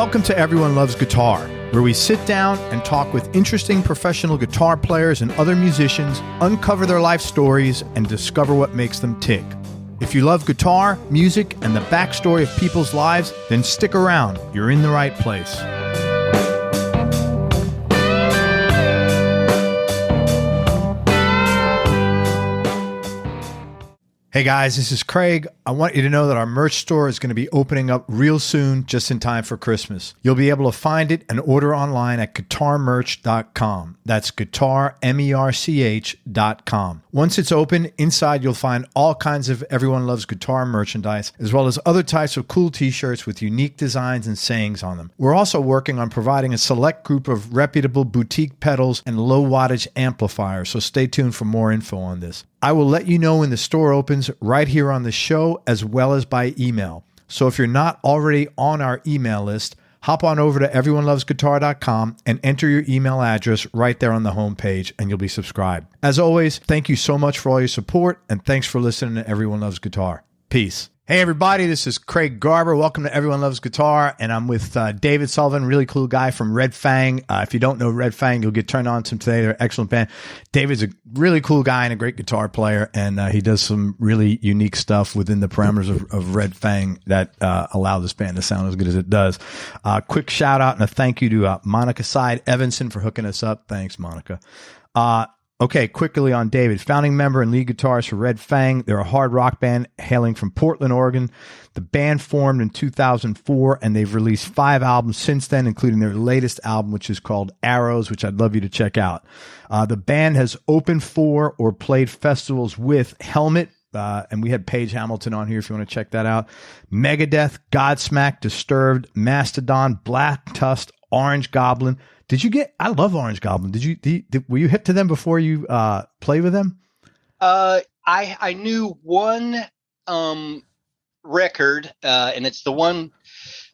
Welcome to Everyone Loves Guitar, where we sit down and talk with interesting professional guitar players and other musicians, uncover their life stories, and discover what makes them tick. If you love guitar, music, and the backstory of people's lives, then stick around. You're in the right place. Hey guys, this is Craig. I want you to know that our merch store is going to be opening up real soon, just in time for Christmas. You'll be able to find it and order online at guitarmerch.com. That's guitarmerch.com. Once it's open, inside you'll find all kinds of Everyone Loves Guitar merchandise, as well as other types of cool t-shirts with unique designs and sayings on them. We're also working on providing a select group of reputable boutique pedals and low wattage amplifiers, so stay tuned for more info on this. I will let you know when the store opens right here on the show, as well as by email. So if you're not already on our email list, hop on over to everyonelovesguitar.com and enter your email address right there on the homepage, and you'll be subscribed. As always, thank you so much for all your support, and thanks for listening to Everyone Loves Guitar. Peace. Hey everybody, this is Craig Garber. Welcome to Everyone Loves Guitar, and I'm with David Sullivan, really cool guy from Red Fang. If you don't know Red Fang, you'll get turned on to them today. They're an excellent band. David's a really cool guy and a great guitar player, and he does some really unique stuff within the parameters of Red Fang that allow this band to sound as good as it does. Quick shout out and a thank you to Monica Side Evanson for hooking us up. Thanks, Monica. Okay, quickly on David. Founding member and lead guitarist for Red Fang. They're a hard rock band hailing from Portland, Oregon. The band formed in 2004, and they've released 5 albums since then, including their latest album, which is called Arrows, which I'd love you to check out. The band has opened for or played festivals with Helmet, and we had Paige Hamilton on here if you want to check that out. Megadeth, Godsmack, Disturbed, Mastodon, Black Tusk, Orange Goblin. I love Orange Goblin. Were you hip to them before you played with them? I knew one record, and it's the one,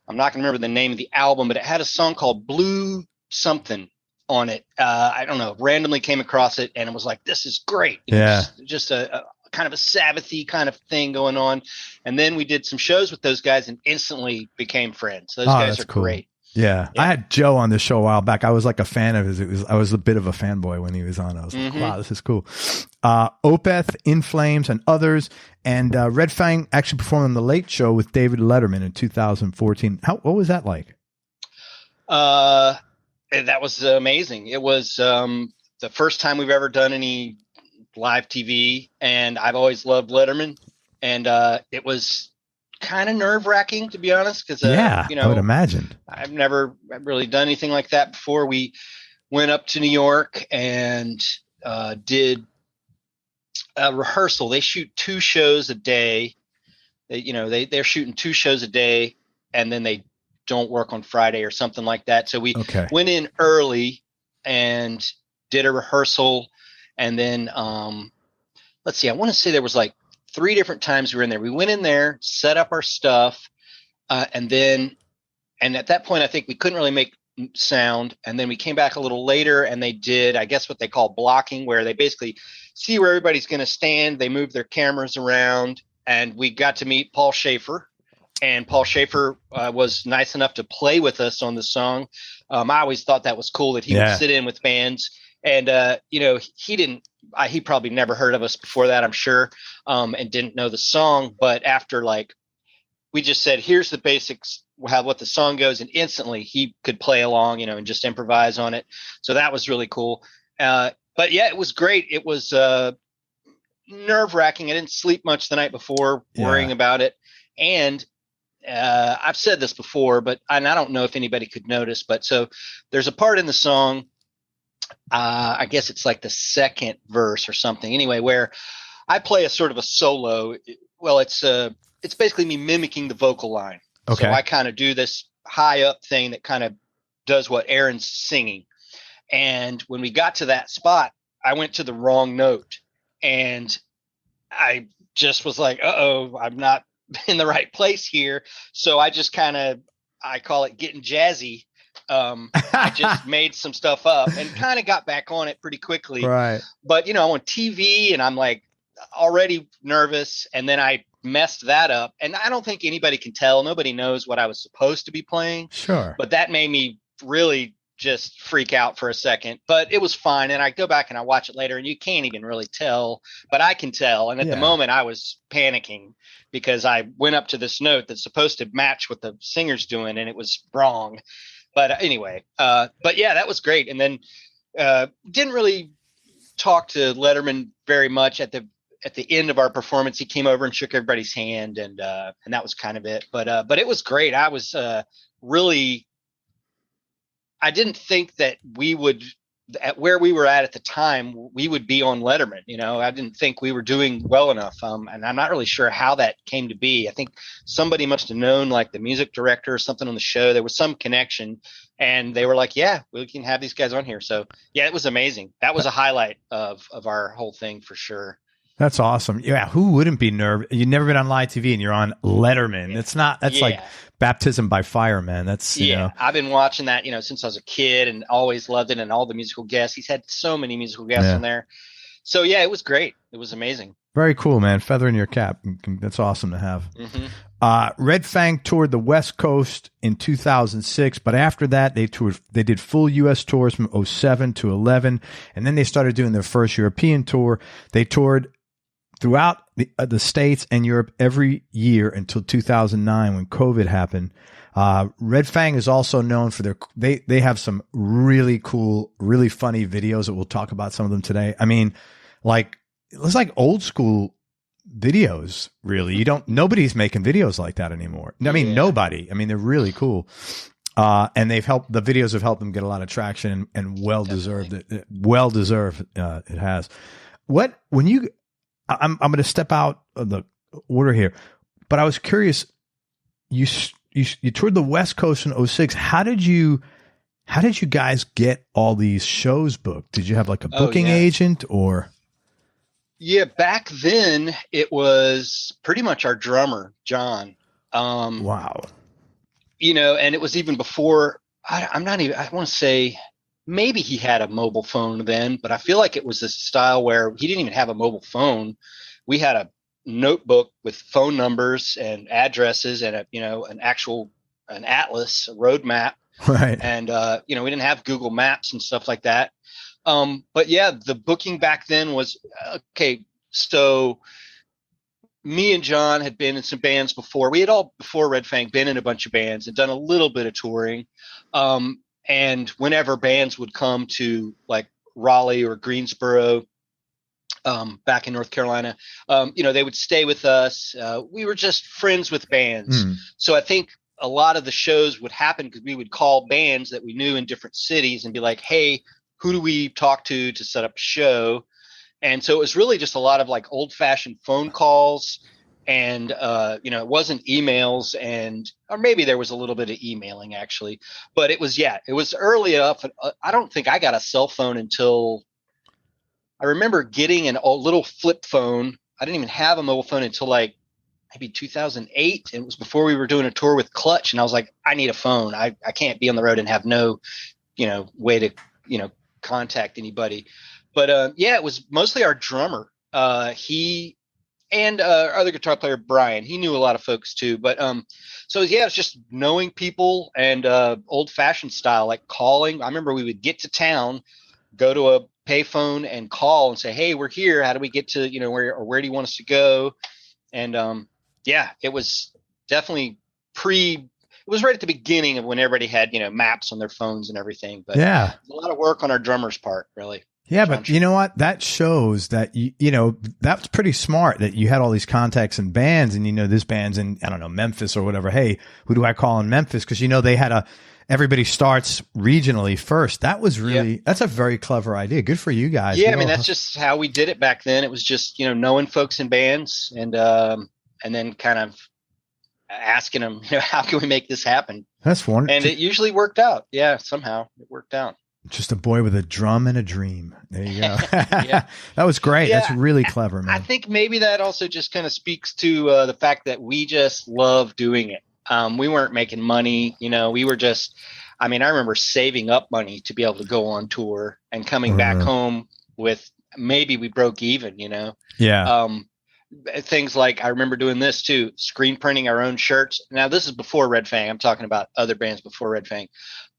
I'm not going to remember the name of the album, but it had a song called Blue something on it. I don't know, randomly came across it, and it was like, this is great. It was just a kind of a Sabbath-y kind of thing going on. And then we did some shows with those guys and instantly became friends. Those guys are cool. Great. Yeah. I had Joe on this show a while back. I was like a fan of his. I was a bit of a fanboy when he was on. I was like, wow, this is cool. Opeth, In Flames, and others. And Red Fang actually performed on The Late Show with David Letterman in 2014. What was that like? That was amazing. It was the first time we've ever done any live TV, and I've always loved Letterman. And it was kind of nerve-wracking, to be honest, because I would imagine I've never really done anything like that before. We went up to New York and did a rehearsal. They shoot 2 shows a day. They're shooting 2 shows a day, and then they don't work on Friday or something like that. So we went in early and did a rehearsal, and then let's see, I want to say there was like 3 different times we were in there. We went in there, set up our stuff, and at that point, I think we couldn't really make sound. And then we came back a little later, and they did, I guess, what they call blocking, where they basically see where everybody's going to stand. They move their cameras around, and we got to meet Paul Schaefer. And Paul Schaefer was nice enough to play with us on the song. I always thought that was cool that he would sit in with bands. And, he probably never heard of us before that, I'm sure, and didn't know the song. But after, we just said, here's the basics, what the song goes, and instantly he could play along, and just improvise on it. So that was really cool. But yeah, it was great. It was nerve-wracking. I didn't sleep much the night before worrying about it. And I've said this before, and I don't know if anybody could notice, but so there's a part in the song, I guess it's like the second verse or something anyway, where I play a sort of a solo. Well, it's basically me mimicking the vocal line. Okay. So I kind of do this high up thing that kind of does what Aaron's singing. And when we got to that spot, I went to the wrong note, and I just was like, uh-oh, I'm not in the right place here. So I just I call it getting jazzy. I just made some stuff up and kind of got back on it pretty quickly. Right. But, I'm on TV and I'm like already nervous. And then I messed that up. And I don't think anybody can tell. Nobody knows what I was supposed to be playing. Sure. But that made me really just freak out for a second. But it was fine. And I go back and I watch it later, and you can't even really tell. But I can tell. And at the moment, I was panicking because I went up to this note that's supposed to match what the singer's doing, and it was wrong. But anyway, but yeah, that was great. And then didn't really talk to Letterman very much at the end of our performance. He came over and shook everybody's hand, and that was kind of it. But it was great. I was really, I didn't think that we would, at where we were at the time, we would be on Letterman. You know, I didn't think we were doing well enough. And I'm not really sure how that came to be. I think somebody must have known, like the music director or something on the show. There was some connection, and they were like, yeah, we can have these guys on here. So yeah, it was amazing. That was a highlight of our whole thing for sure. That's awesome. Yeah. Who wouldn't be nervous? You've never been on live TV and you're on Letterman. It's not, that's like baptism by fire, man. That's, you know. I've been watching that, since I was a kid, and always loved it. And all the musical guests, he's had so many musical guests on there. So yeah, it was great. It was amazing. Very cool, man. Feather in your cap. That's awesome to have. Red Fang toured the West Coast in 2006, but after that they did full U.S. tours from 2007 to 2011, and then they started doing their first European tour. They toured throughout the States and Europe every year until 2009 when COVID happened. Red Fang is also known for they have some really cool, really funny videos that we'll talk about some of them today. I mean, it's like old school videos, really. Nobody's making videos like that anymore. I mean, nobody. I mean, they're really cool. And the videos have helped them get a lot of traction, and well deserved. It has. I'm going to step out of the order here, but I was curious. You toured the West Coast in 2006. How did you guys get all these shows booked? Did you have like a booking agent or? Yeah, back then it was pretty much our drummer, John. Wow. And it was even before, I want to say maybe he had a mobile phone then, but I feel like it was this style where he didn't even have a mobile phone. We had a notebook with phone numbers and addresses and an atlas, a road map. Right. And, we didn't have Google Maps and stuff like that. But yeah, the booking back then was okay. So me and John had been in some bands before. We had all, before Red Fang, been in a bunch of bands and done a little bit of touring. And whenever bands would come to like Raleigh or Greensboro, back in North Carolina, they would stay with us. We were just friends with bands. So I think a lot of the shows would happen because we would call bands that we knew in different cities and be like, hey, who do we talk to set up a show? And so it was really just a lot of like old fashioned phone calls, and, it wasn't emails, or maybe there was a little bit of emailing actually, but it was early enough. I don't think I got a cell phone until I remember getting a little flip phone. I didn't even have a mobile phone until like maybe 2008. And it was before we were doing a tour with Clutch. And I was like, I need a phone. I can't be on the road and have no, way to, contact anybody. But it was mostly our drummer. He and our other guitar player, Brian, he knew a lot of folks too. But it's just knowing people and old fashioned style, like calling. I remember we would get to town, go to a payphone and call and say, hey, we're here. How do we get to, where do you want us to go? And it was definitely it was right at the beginning of when everybody had, maps on their phones and everything. But a lot of work on our drummer's part, really. Yeah, but you know what? That shows that, that's pretty smart that you had all these contacts in bands, and, this band's in, I don't know, Memphis or whatever. Hey, who do I call in Memphis? Because, they had everybody starts regionally first. That was really, that's a very clever idea. Good for you guys. Yeah, that's just how we did it back then. It was just, knowing folks in bands and then kind of asking them, how can we make this happen? That's wonderful. And it usually worked out. Yeah, somehow it worked out. Just a boy with a drum and a dream. There you go. That was great. Yeah, that's really clever, man. I think maybe that also just kind of speaks to the fact that we just love doing it. We weren't making money. We were just, I remember saving up money to be able to go on tour and coming back home with maybe we broke even, Yeah. things like, I remember doing this too, screen printing our own shirts. Now this is before Red Fang. I'm talking about other bands before Red Fang.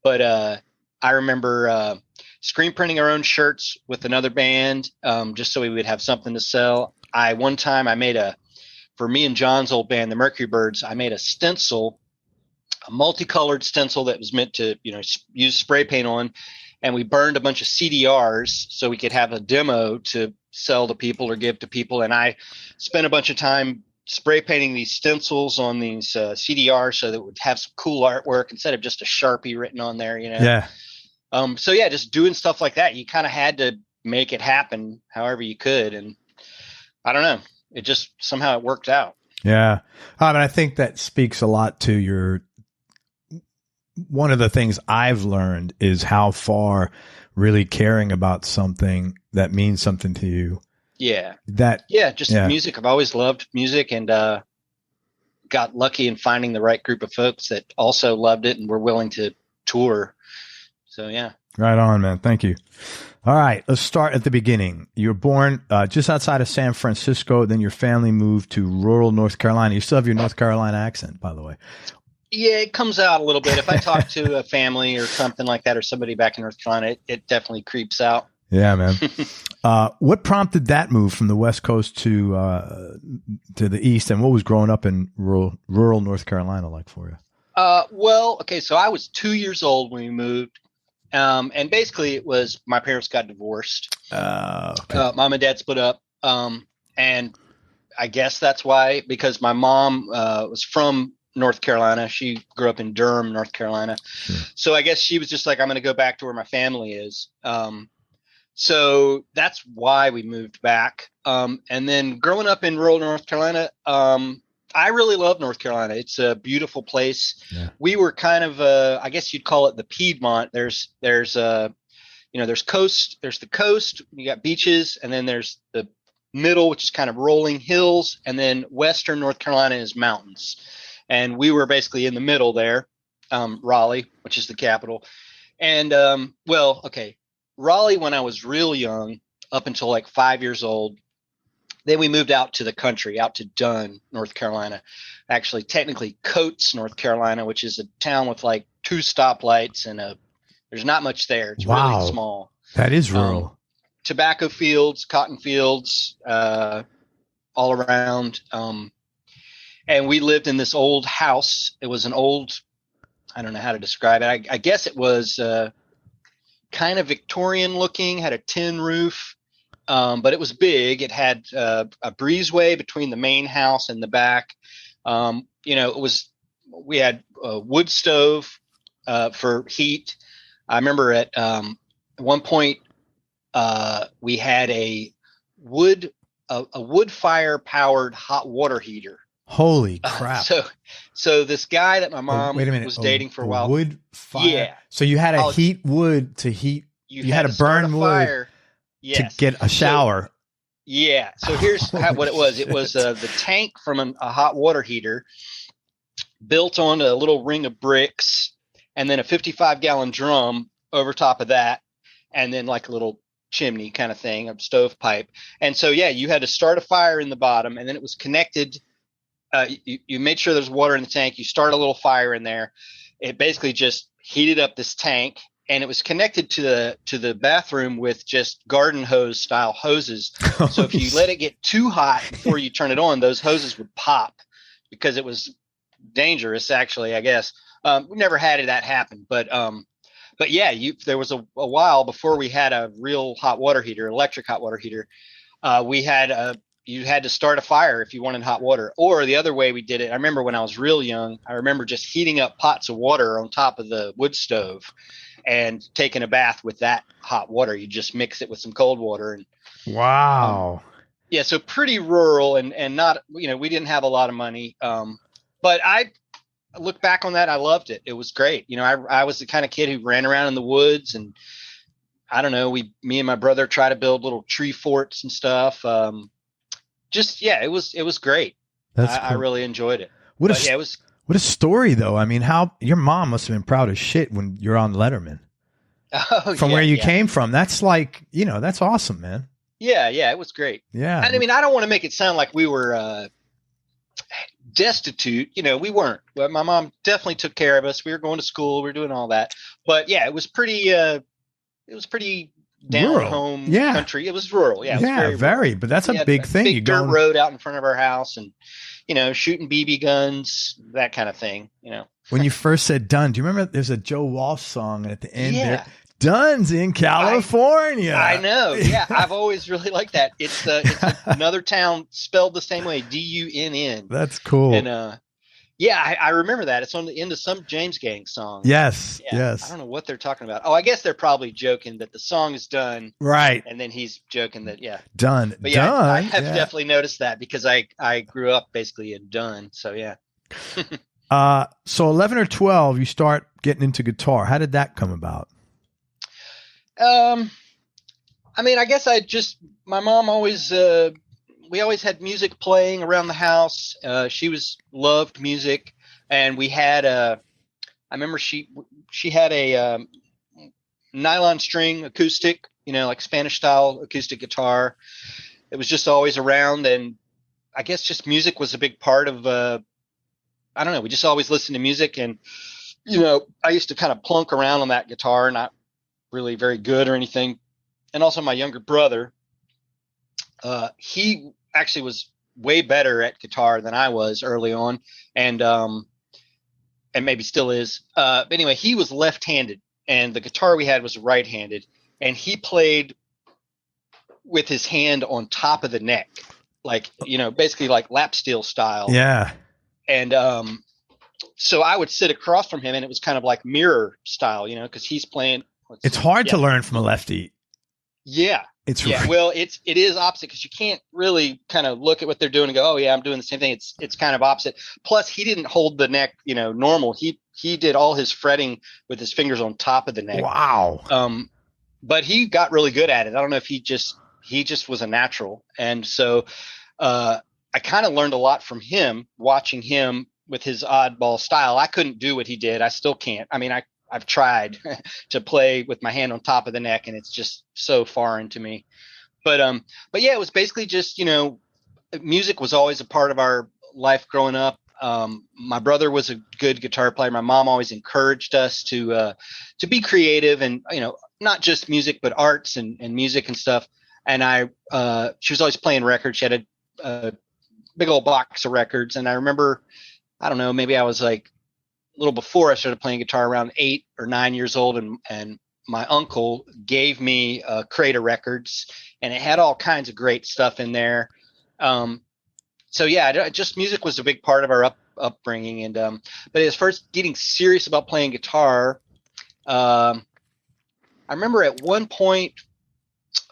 But I remember screen printing our own shirts with another band, just so we would have something to sell. One time I made for me and John's old band, the Mercury Birds, I made a stencil, a multicolored stencil that was meant to, use spray paint on. And we burned a bunch of CDRs so we could have a demo to sell to people or give to people. And I spent a bunch of time spray painting these stencils on these CDRs so that it would have some cool artwork instead of just a Sharpie written on there, Yeah. So yeah, just doing stuff like that. You kind of had to make it happen however you could. And I don't know, it just somehow it worked out. Yeah. I think that speaks a lot to one of the things I've learned is how far really caring about something that means something to you. Yeah. Just music. I've always loved music, and got lucky in finding the right group of folks that also loved it and were willing to tour. So yeah. Right on, man. Thank you. All right. Let's start at the beginning. You were born just outside of San Francisco. Then your family moved to rural North Carolina. You still have your North Carolina accent, by the way. Yeah, it comes out a little bit. If I talk to a family or something like that, or somebody back in North Carolina, it definitely creeps out. Yeah, man. What prompted that move from the West Coast to the East, and what was growing up in rural North Carolina like for you? Well, okay, so I was 2 years old when we moved, and basically it was my parents got divorced. Okay. Mom and dad split up, and I guess that's why, because my mom was from North Carolina. She grew up in Durham, North Carolina. Sure. So I guess she was just like, I'm going to go back to where my family is. So that's why we moved back. And then growing up in rural North Carolina, I really love North Carolina. It's a beautiful place. Yeah. We were kind of, I guess you'd call it the Piedmont. There's coast, there's the coast, you got beaches, and then there's the middle, which is kind of rolling hills. And then Western North Carolina is mountains. And we were basically in the middle there, Raleigh, which is the capital. And, Raleigh, when I was real young, up until like 5 years old, then we moved out to the country, out to Dunn, North Carolina. Actually, technically Coates, North Carolina, which is a town with like 2 stoplights and there's not much there. It's really small. That is rural. Tobacco fields, cotton fields, all around. And we lived in this old house. It was an old, I don't know how to describe it. I guess it was kind of Victorian looking, had a tin roof, but it was big. It had a breezeway between the main house and the back. We had a wood stove for heat. I remember at one point we had a wood fire powered hot water heater. Holy crap. So this guy that my mom was dating for a while. Wood fire? Yeah. So you had to heat wood to heat. You had to burn wood to get a shower. So here's what it was. It was the tank from a hot water heater built on a little ring of bricks, and then a 55-gallon drum over top of that, and then like a little chimney kind of thing, a stovepipe. And so, you had to start a fire in the bottom, and then it was connected. You made sure there's water in the tank. You start a little fire in there. It basically just heated up this tank, and it was connected to the bathroom with just garden hose style hoses. So if you let it get too hot before you turn it on, those hoses would pop because it was dangerous, actually, I guess. We never had that happen, but there was a while before we had a real hot water heater, electric hot water heater. You had to start a fire if you wanted hot water. Or the other way we did it, I remember when I was real young, I remember just heating up pots of water on top of the wood stove and taking a bath with that hot water. You just mix it with some cold water. And wow. So pretty rural and not, we didn't have a lot of money. But I look back on that, I loved it. It was great. I was the kind of kid who ran around in the woods, and I don't know, me and my brother try to build little tree forts and stuff. It was great. Cool. I really enjoyed it. What a story, though. I mean, how your mom must have been proud as shit when you're on Letterman. From where you came from. That's like, that's awesome, man. Yeah, yeah, it was great. Yeah. And I mean, I don't want to make it sound like we were destitute. We weren't. But my mom definitely took care of us. We were going to school. We were doing all that. But yeah, it was pretty. It was pretty down Rural. home Yeah. country. It was rural. Yeah, it was Yeah, very very. rural. But that's We a had big thing. Big dirt road out in front of our house, and shooting BB guns, that kind of thing. When you first said done, do you remember there's a Joe Walsh song at the end Yeah. there? Done's in California. I know. Yeah, I've always really liked that. It's another town spelled the same way, Dunn. That's cool. And yeah, I remember that. It's on the end of some James Gang song. Yes, Yeah, yes. I don't know what they're talking about. Oh, I guess they're probably joking that the song is done. Right. And then he's joking that, yeah. Done. But yeah, Done. I have definitely noticed that because I grew up basically in Dunn. So yeah. So 11 or 12, you start getting into guitar. How did that come about? I mean, I guess my mom always, we always had music playing around the house. She loved music, and we had I remember she had a nylon string acoustic, like Spanish style acoustic guitar. It was just always around, and I guess just music was a big part of, I don't know, we just always listened to music, and, I used to kind of plunk around on that guitar, not really very good or anything. And also my younger brother, he actually was way better at guitar than I was early on, and maybe still is. But anyway, he was left-handed, and the guitar we had was right-handed, and he played with his hand on top of the neck, like, basically like lap steel style. Yeah. And so I would sit across from him, and it was kind of like mirror style, because he's playing. It's hard to learn from a lefty. Yeah. Well, it is opposite because you can't really kind of look at what they're doing and go, oh yeah, I'm doing the same thing. It's kind of opposite. Plus, he didn't hold the neck, normal. He did all his fretting with his fingers on top of the neck. Wow. But he got really good at it. I don't know if he just was a natural, and so I kind of learned a lot from him, watching him with his oddball style. I couldn't do what he did. I still can't. I mean, I've tried to play with my hand on top of the neck, and it's just so foreign to me. But yeah, it was basically just, music was always a part of our life growing up. My brother was a good guitar player. My mom always encouraged us to be creative and, not just music, but arts and music and stuff. And she was always playing records. She had a big old box of records. And I remember, I don't know, maybe I was like, a little before I started playing guitar, around 8 or 9 years old, and my uncle gave me a crate of records, and it had all kinds of great stuff in there. So yeah, just music was a big part of our upbringing. And but as far as getting serious about playing guitar, I remember at one point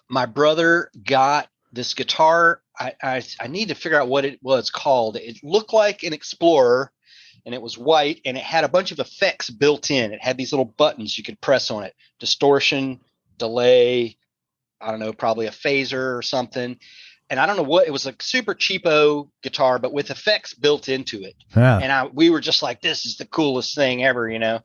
my brother got this guitar. I need to figure out what it was called. It looked like an Explorer, and it was white, and it had a bunch of effects built in. It had these little buttons you could press on it: distortion, delay, I don't know, probably a phaser or something. And I don't know what, it was like super cheapo guitar, but with effects built into it. Yeah. And we were just like, this is the coolest thing ever, I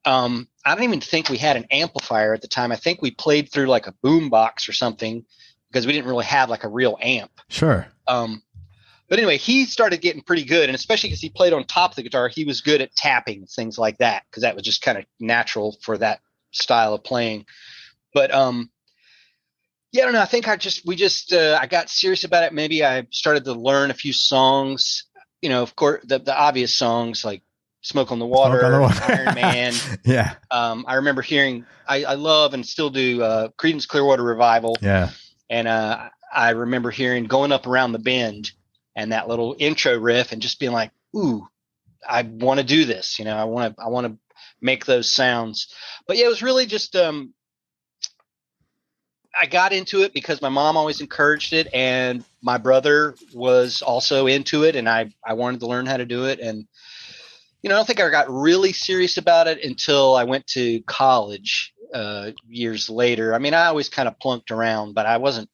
don't even think we had an amplifier at the time. I think we played through like a boom box or something, because we didn't really have like a real amp. Sure. But anyway, he started getting pretty good, and especially because he played on top of the guitar, he was good at tapping, things like that, because that was just kind of natural for that style of playing. But yeah, I don't know. I think I got serious about it. Maybe I started to learn a few songs. Of course, the obvious songs like "Smoke on the Water," Iron Man. Yeah. I remember hearing. I love and still do Creedence Clearwater Revival. Yeah. And I remember hearing "Going Up Around the Bend" and that little intro riff, and just being like, "Ooh, I want to do this." I want to make those sounds. But yeah, it was really just I got into it because my mom always encouraged it, and my brother was also into it, and I wanted to learn how to do it. And I don't think I got really serious about it until I went to college years later. I mean, I always kind of plunked around, but I wasn't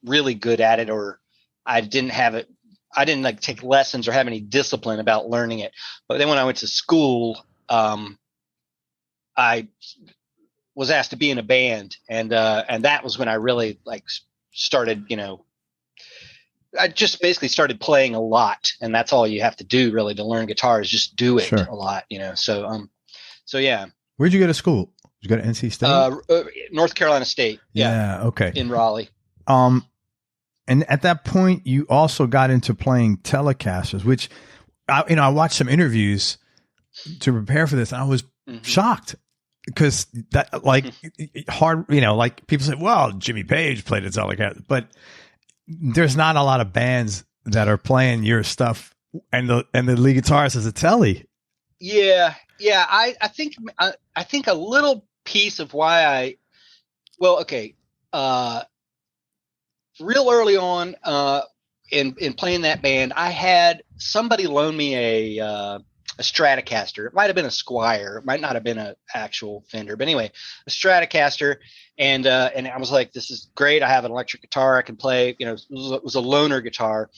really good at it, or I didn't have it. I didn't like take lessons or have any discipline about learning it. But then when I went to school, I was asked to be in a band, and that was when I really like started, I just basically started playing a lot, and that's all you have to do really to learn guitar is just do it a lot, So yeah. Where'd you go to school? Did you go to NC State? North Carolina State. Yeah. Okay. In Raleigh. And at that point, you also got into playing Telecasters, which, I watched some interviews to prepare for this, and I was shocked because that, like, hard, like people say, well, Jimmy Page played a Telecaster, but there's not a lot of bands that are playing your stuff, and the lead guitarist is a Tele. Yeah. I think a little piece of why real early on, in playing that band, I had somebody loan me a Stratocaster. It might have been a Squier. It might not have been an actual Fender, but anyway, a Stratocaster. And I was like, this is great. I have an electric guitar. I can play, it was a loaner guitar.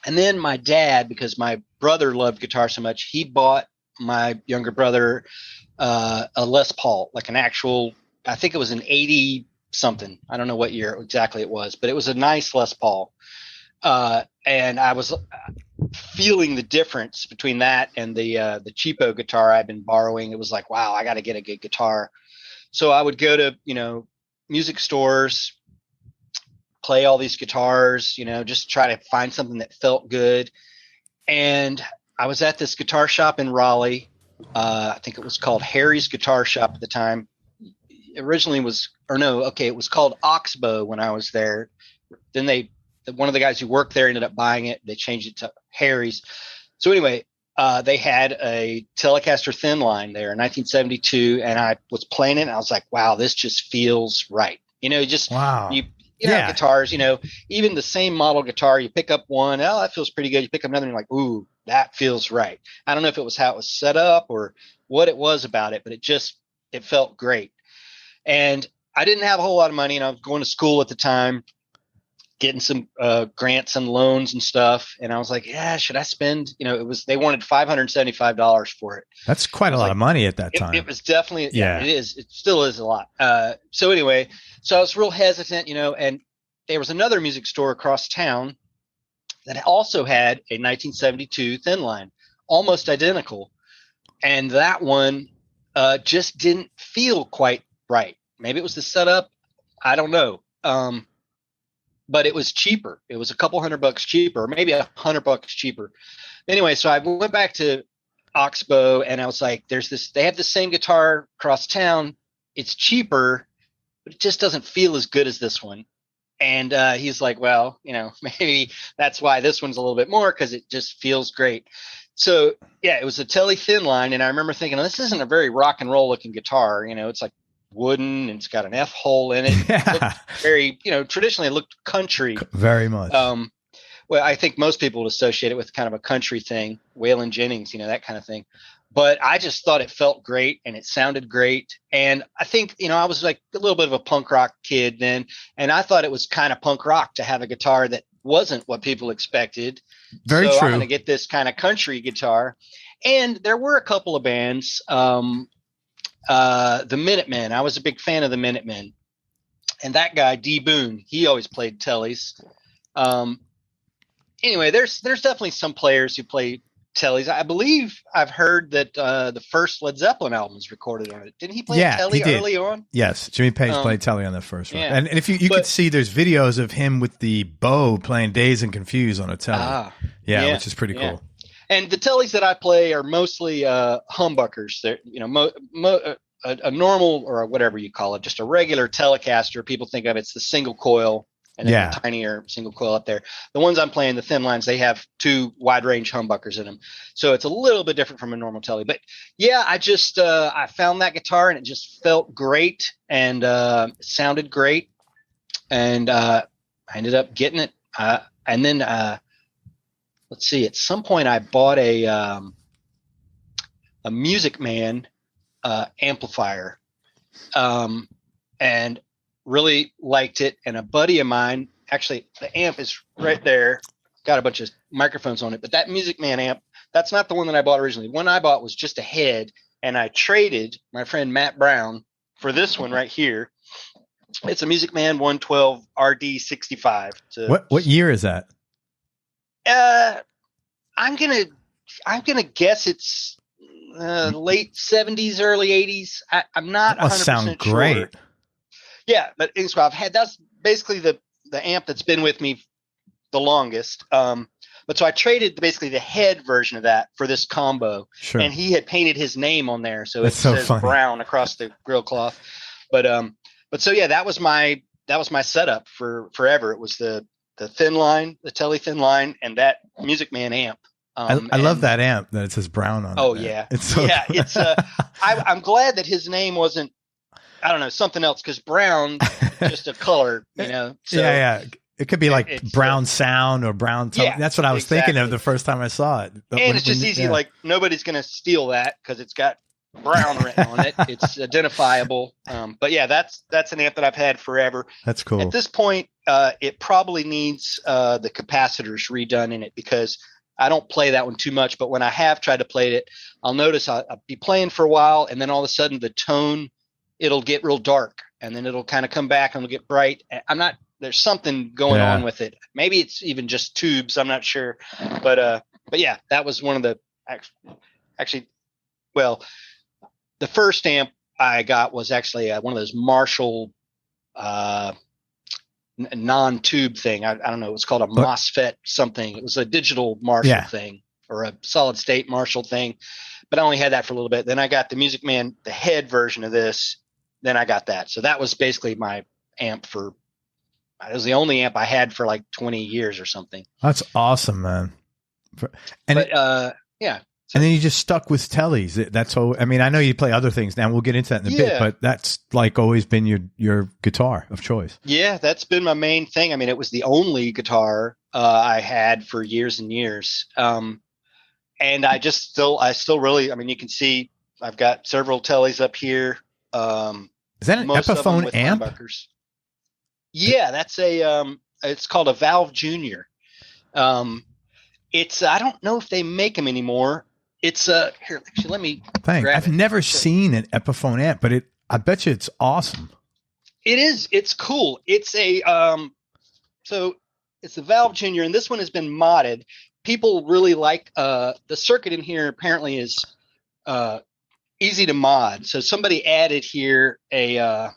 And then my dad, because my brother loved guitar so much, he bought my younger brother a Les Paul, like an actual, I think it was an 80 something. I don't know what year exactly it was, but it was a nice Les Paul. And I was feeling the difference between that and the cheapo guitar I'd been borrowing. It was like, wow, I got to get a good guitar. So I would go to, music stores, play all these guitars, just try to find something that felt good. And I was at this guitar shop in Raleigh. I think it was called Harry's Guitar Shop at the time. It was called Oxbow when I was there. Then one of the guys who worked there ended up buying it. They changed it to Harry's. So anyway, they had a Telecaster thin line there in 1972, and I was playing it, and I was like, wow, this just feels right. Wow. Guitars, even the same model guitar, you pick up one, oh, that feels pretty good. You pick up another, and you're like, ooh, that feels right. I don't know if it was how it was set up or what it was about it, but it felt great. And I didn't have a whole lot of money, and I was going to school at the time, getting some grants and loans and stuff. And I was like, yeah, should I spend, they wanted $575 for it. That's quite a lot of money at that time. It was definitely, it is. It still is a lot. So anyway, I was real hesitant, and there was another music store across town that also had a 1972 thin line, almost identical. And that one just didn't feel quite right. Maybe it was the setup. I don't know. But it was cheaper. It was a couple $100 cheaper, maybe $100 cheaper. Anyway, so I went back to Oxbow, and I was like, they have the same guitar across town. It's cheaper, but it just doesn't feel as good as this one. And he's like, well, maybe that's why this one's a little bit more, because it just feels great. So yeah, it was a Tele thin line. And I remember thinking, this isn't a very rock and roll looking guitar. It's like wooden, and it's got an F hole in it. Yeah. It looked very, traditionally it looked country. Very much. Well, I think most people would associate it with kind of a country thing, Waylon Jennings, that kind of thing. But I just thought it felt great, and it sounded great. And I think, I was like a little bit of a punk rock kid then, and I thought it was kind of punk rock to have a guitar that wasn't what people expected. Very so true. I'm going to get this kind of country guitar. And there were a couple of bands, the Minutemen. I was a big fan of the Minutemen, and that guy D Boone, he always played Teles. Anyway, there's definitely some players who play Teles. I believe I've heard that the first Led Zeppelin album was recorded on it. Didn't he play Tele early on? Yes, Jimmy Page played Tele on the first one. And if you could see, there's videos of him with the bow playing Dazed and Confused on a Tele. Which is pretty cool. And the Teles that I play are mostly humbuckers. They're a normal, or whatever you call it, just a regular Telecaster. People think of it's the single coil and then the tinier single coil up there. The ones I'm playing, the thin lines, they have two wide range humbuckers in them. So it's a little bit different from a normal Tele. But yeah, I just I found that guitar, and it just felt great, and sounded great. And I ended up getting it. And then let's see, at some point I bought a Music Man amplifier, and really liked it. And a buddy of mine, actually the amp is right there, got a bunch of microphones on it, but that Music Man amp, that's not the one that I bought originally. The one I bought was just a head, and I traded my friend Matt Brown for this one right here. It's a Music Man 112 RD65. What year is that? I'm gonna guess it's late 70s, early 80s. I'm not 100% must sound great. Sure. Yeah, but that's basically the amp that's been with me the longest. But so I traded basically the head version of that for this combo, sure. And he had painted his name on there, so it says funny. Brown across the grill cloth. But so yeah, that was my setup for forever. It was the thin line, the Tele thin line, and that Music Man amp. I love that amp that it says Brown on it. Oh yeah, it's so yeah. It's I'm glad that his name wasn't, I don't know, something else, because Brown just a color, you know. So yeah. It could be like Brown Sound or Brown Tone. Yeah, that's what I was thinking of the first time I saw it. And it's just easy. Yeah. Like nobody's going to steal that because it's got Brown written on it. It's identifiable. But yeah, that's an amp that I've had forever. That's cool. At this point, it probably needs the capacitors redone in it, because I don't play that one too much. But when I have tried to play it, I'll notice I'll be playing for a while, and then all of a sudden the tone, it'll get real dark, and then it'll kind of come back and it'll get bright. There's something going on with it. Maybe it's even just tubes. I'm not sure. But yeah, that was one of the actually, well, the first amp I got was actually one of those Marshall non-tube thing. I don't know. It was called a MOSFET something. It was a digital Marshall thing, or a solid state Marshall thing. But I only had that for a little bit. Then I got the Music Man, the head version of this. Then I got that. So that was basically my amp it was the only amp I had for like 20 years or something. That's awesome, man. Yeah. And then you just stuck with Teles. That's all. I mean, I know you play other things now. We'll get into that in a bit, but that's like always been your guitar of choice. Yeah, that's been my main thing. I mean, it was the only guitar I had for years and years. And I still really, I mean, you can see I've got several Teles up here. Is that an Epiphone amp? Humbuckers. Yeah, that's it's called a Valve Junior. It's, I don't know if they make them anymore. It's here, actually, let me grab I've never seen an Epiphone amp, but I bet you it's awesome. It is. It's cool. It's so it's the Valve Junior, and this one has been modded. People really like the circuit in here. Apparently is easy to mod. So somebody added here a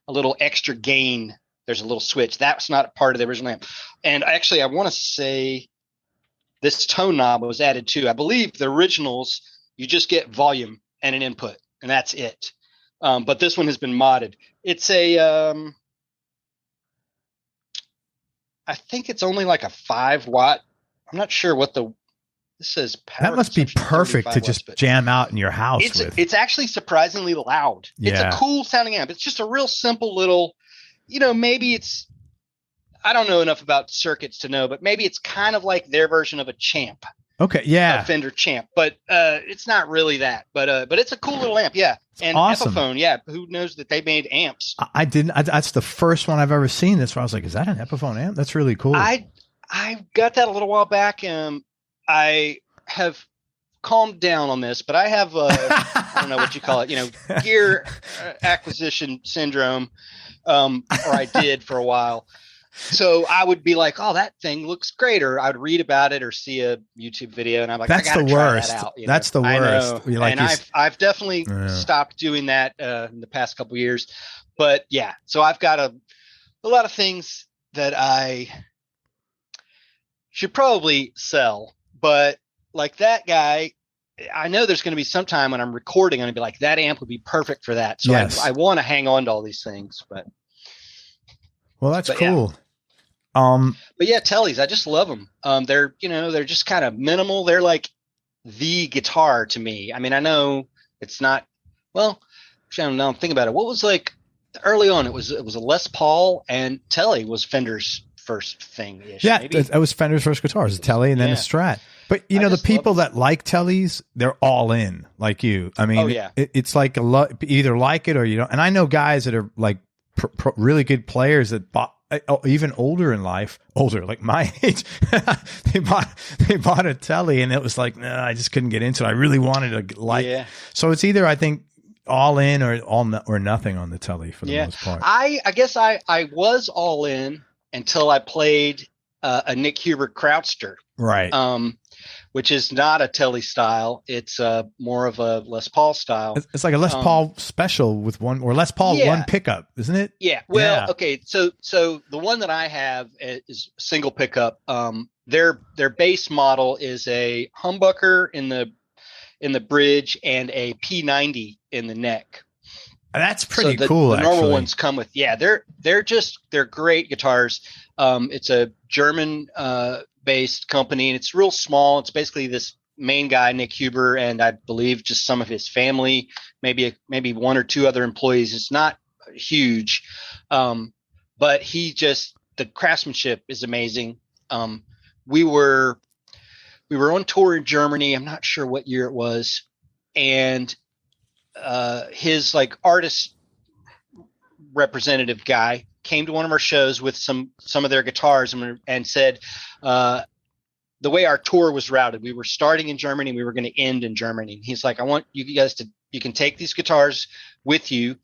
little extra gain. There's a little switch. That's not part of the original amp. And actually, I want to say this tone knob was added too. I believe the originals, you just get volume and an input, and that's it. But this one has been modded. It's I think it's only like a 5-watt. I'm not sure what this says. Power that must be perfect to just jam out in your house with. It's actually surprisingly loud. Yeah. It's a cool sounding amp. It's just a real simple little, maybe it's, I don't know enough about circuits to know, but maybe it's kind of like their version of a Champ. Okay, yeah. A Fender Champ, but it's not really that. But it's a cool little amp, yeah. And awesome. Epiphone, yeah. Who knows that they made amps? I didn't. That's the first one I've ever seen. This where I was like, is that an Epiphone amp? That's really cool. I got that a little while back. I have calmed down on this, but I have I don't know what you call it. Gear acquisition syndrome, or I did for a while. So I would be like, "Oh, that thing looks great," or I'd read about it or see a YouTube video, and I'm like, "That's I gotta the worst. Try that out." That's the worst." And I've definitely stopped doing that in the past couple years. But yeah, so I've got a lot of things that I should probably sell, but like that guy, I know there's going to be some time when I'm recording, I'm going to be like, that amp would be perfect for that. So yes. I want to hang on to all these things, but. Well, that's cool. Yeah. But yeah, Teles, I just love them. They're just kind of minimal. They're like the guitar to me. I mean, I know it's not, well, actually, I don't know. Think about it. What was like early on? It was a Les Paul, and Tele was Fender's first thing. Yeah, maybe. That was Fender's first guitar. It was a Tele and then a Strat. But the people that like Teles, they're all in, like you. I mean, it's like either like it or you don't. And I know guys that are like really good players that bought. Even older in life, like my age, they bought a Tele and it was like, nah, I just couldn't get into it. I really wanted to like. Yeah. So it's either, I think, all in or or nothing on the Tele for the most part? I guess I was all in until I played a Nick Huber Krautster, Right. Which is not a Tele style. It's more of a Les Paul style. It's like a Les Paul special with one, or Les Paul one pickup, isn't it? Yeah. Well, okay. So the one that I have is single pickup. Their base model is a humbucker in the bridge and a P90 in the neck. That's pretty cool. The normal ones come with, they're great guitars. It's a German based company, and it's real small. It's basically this main guy, Nick Huber, and I believe just some of his family, maybe one or two other employees. It's not huge, but the craftsmanship is amazing. We were on tour in Germany. I'm not sure what year it was, and his like artist representative guy came to one of our shows with some of their guitars and said, the way our tour was routed, we were starting in Germany, we were going to end in Germany. He's like, I want you guys you can take these guitars with you,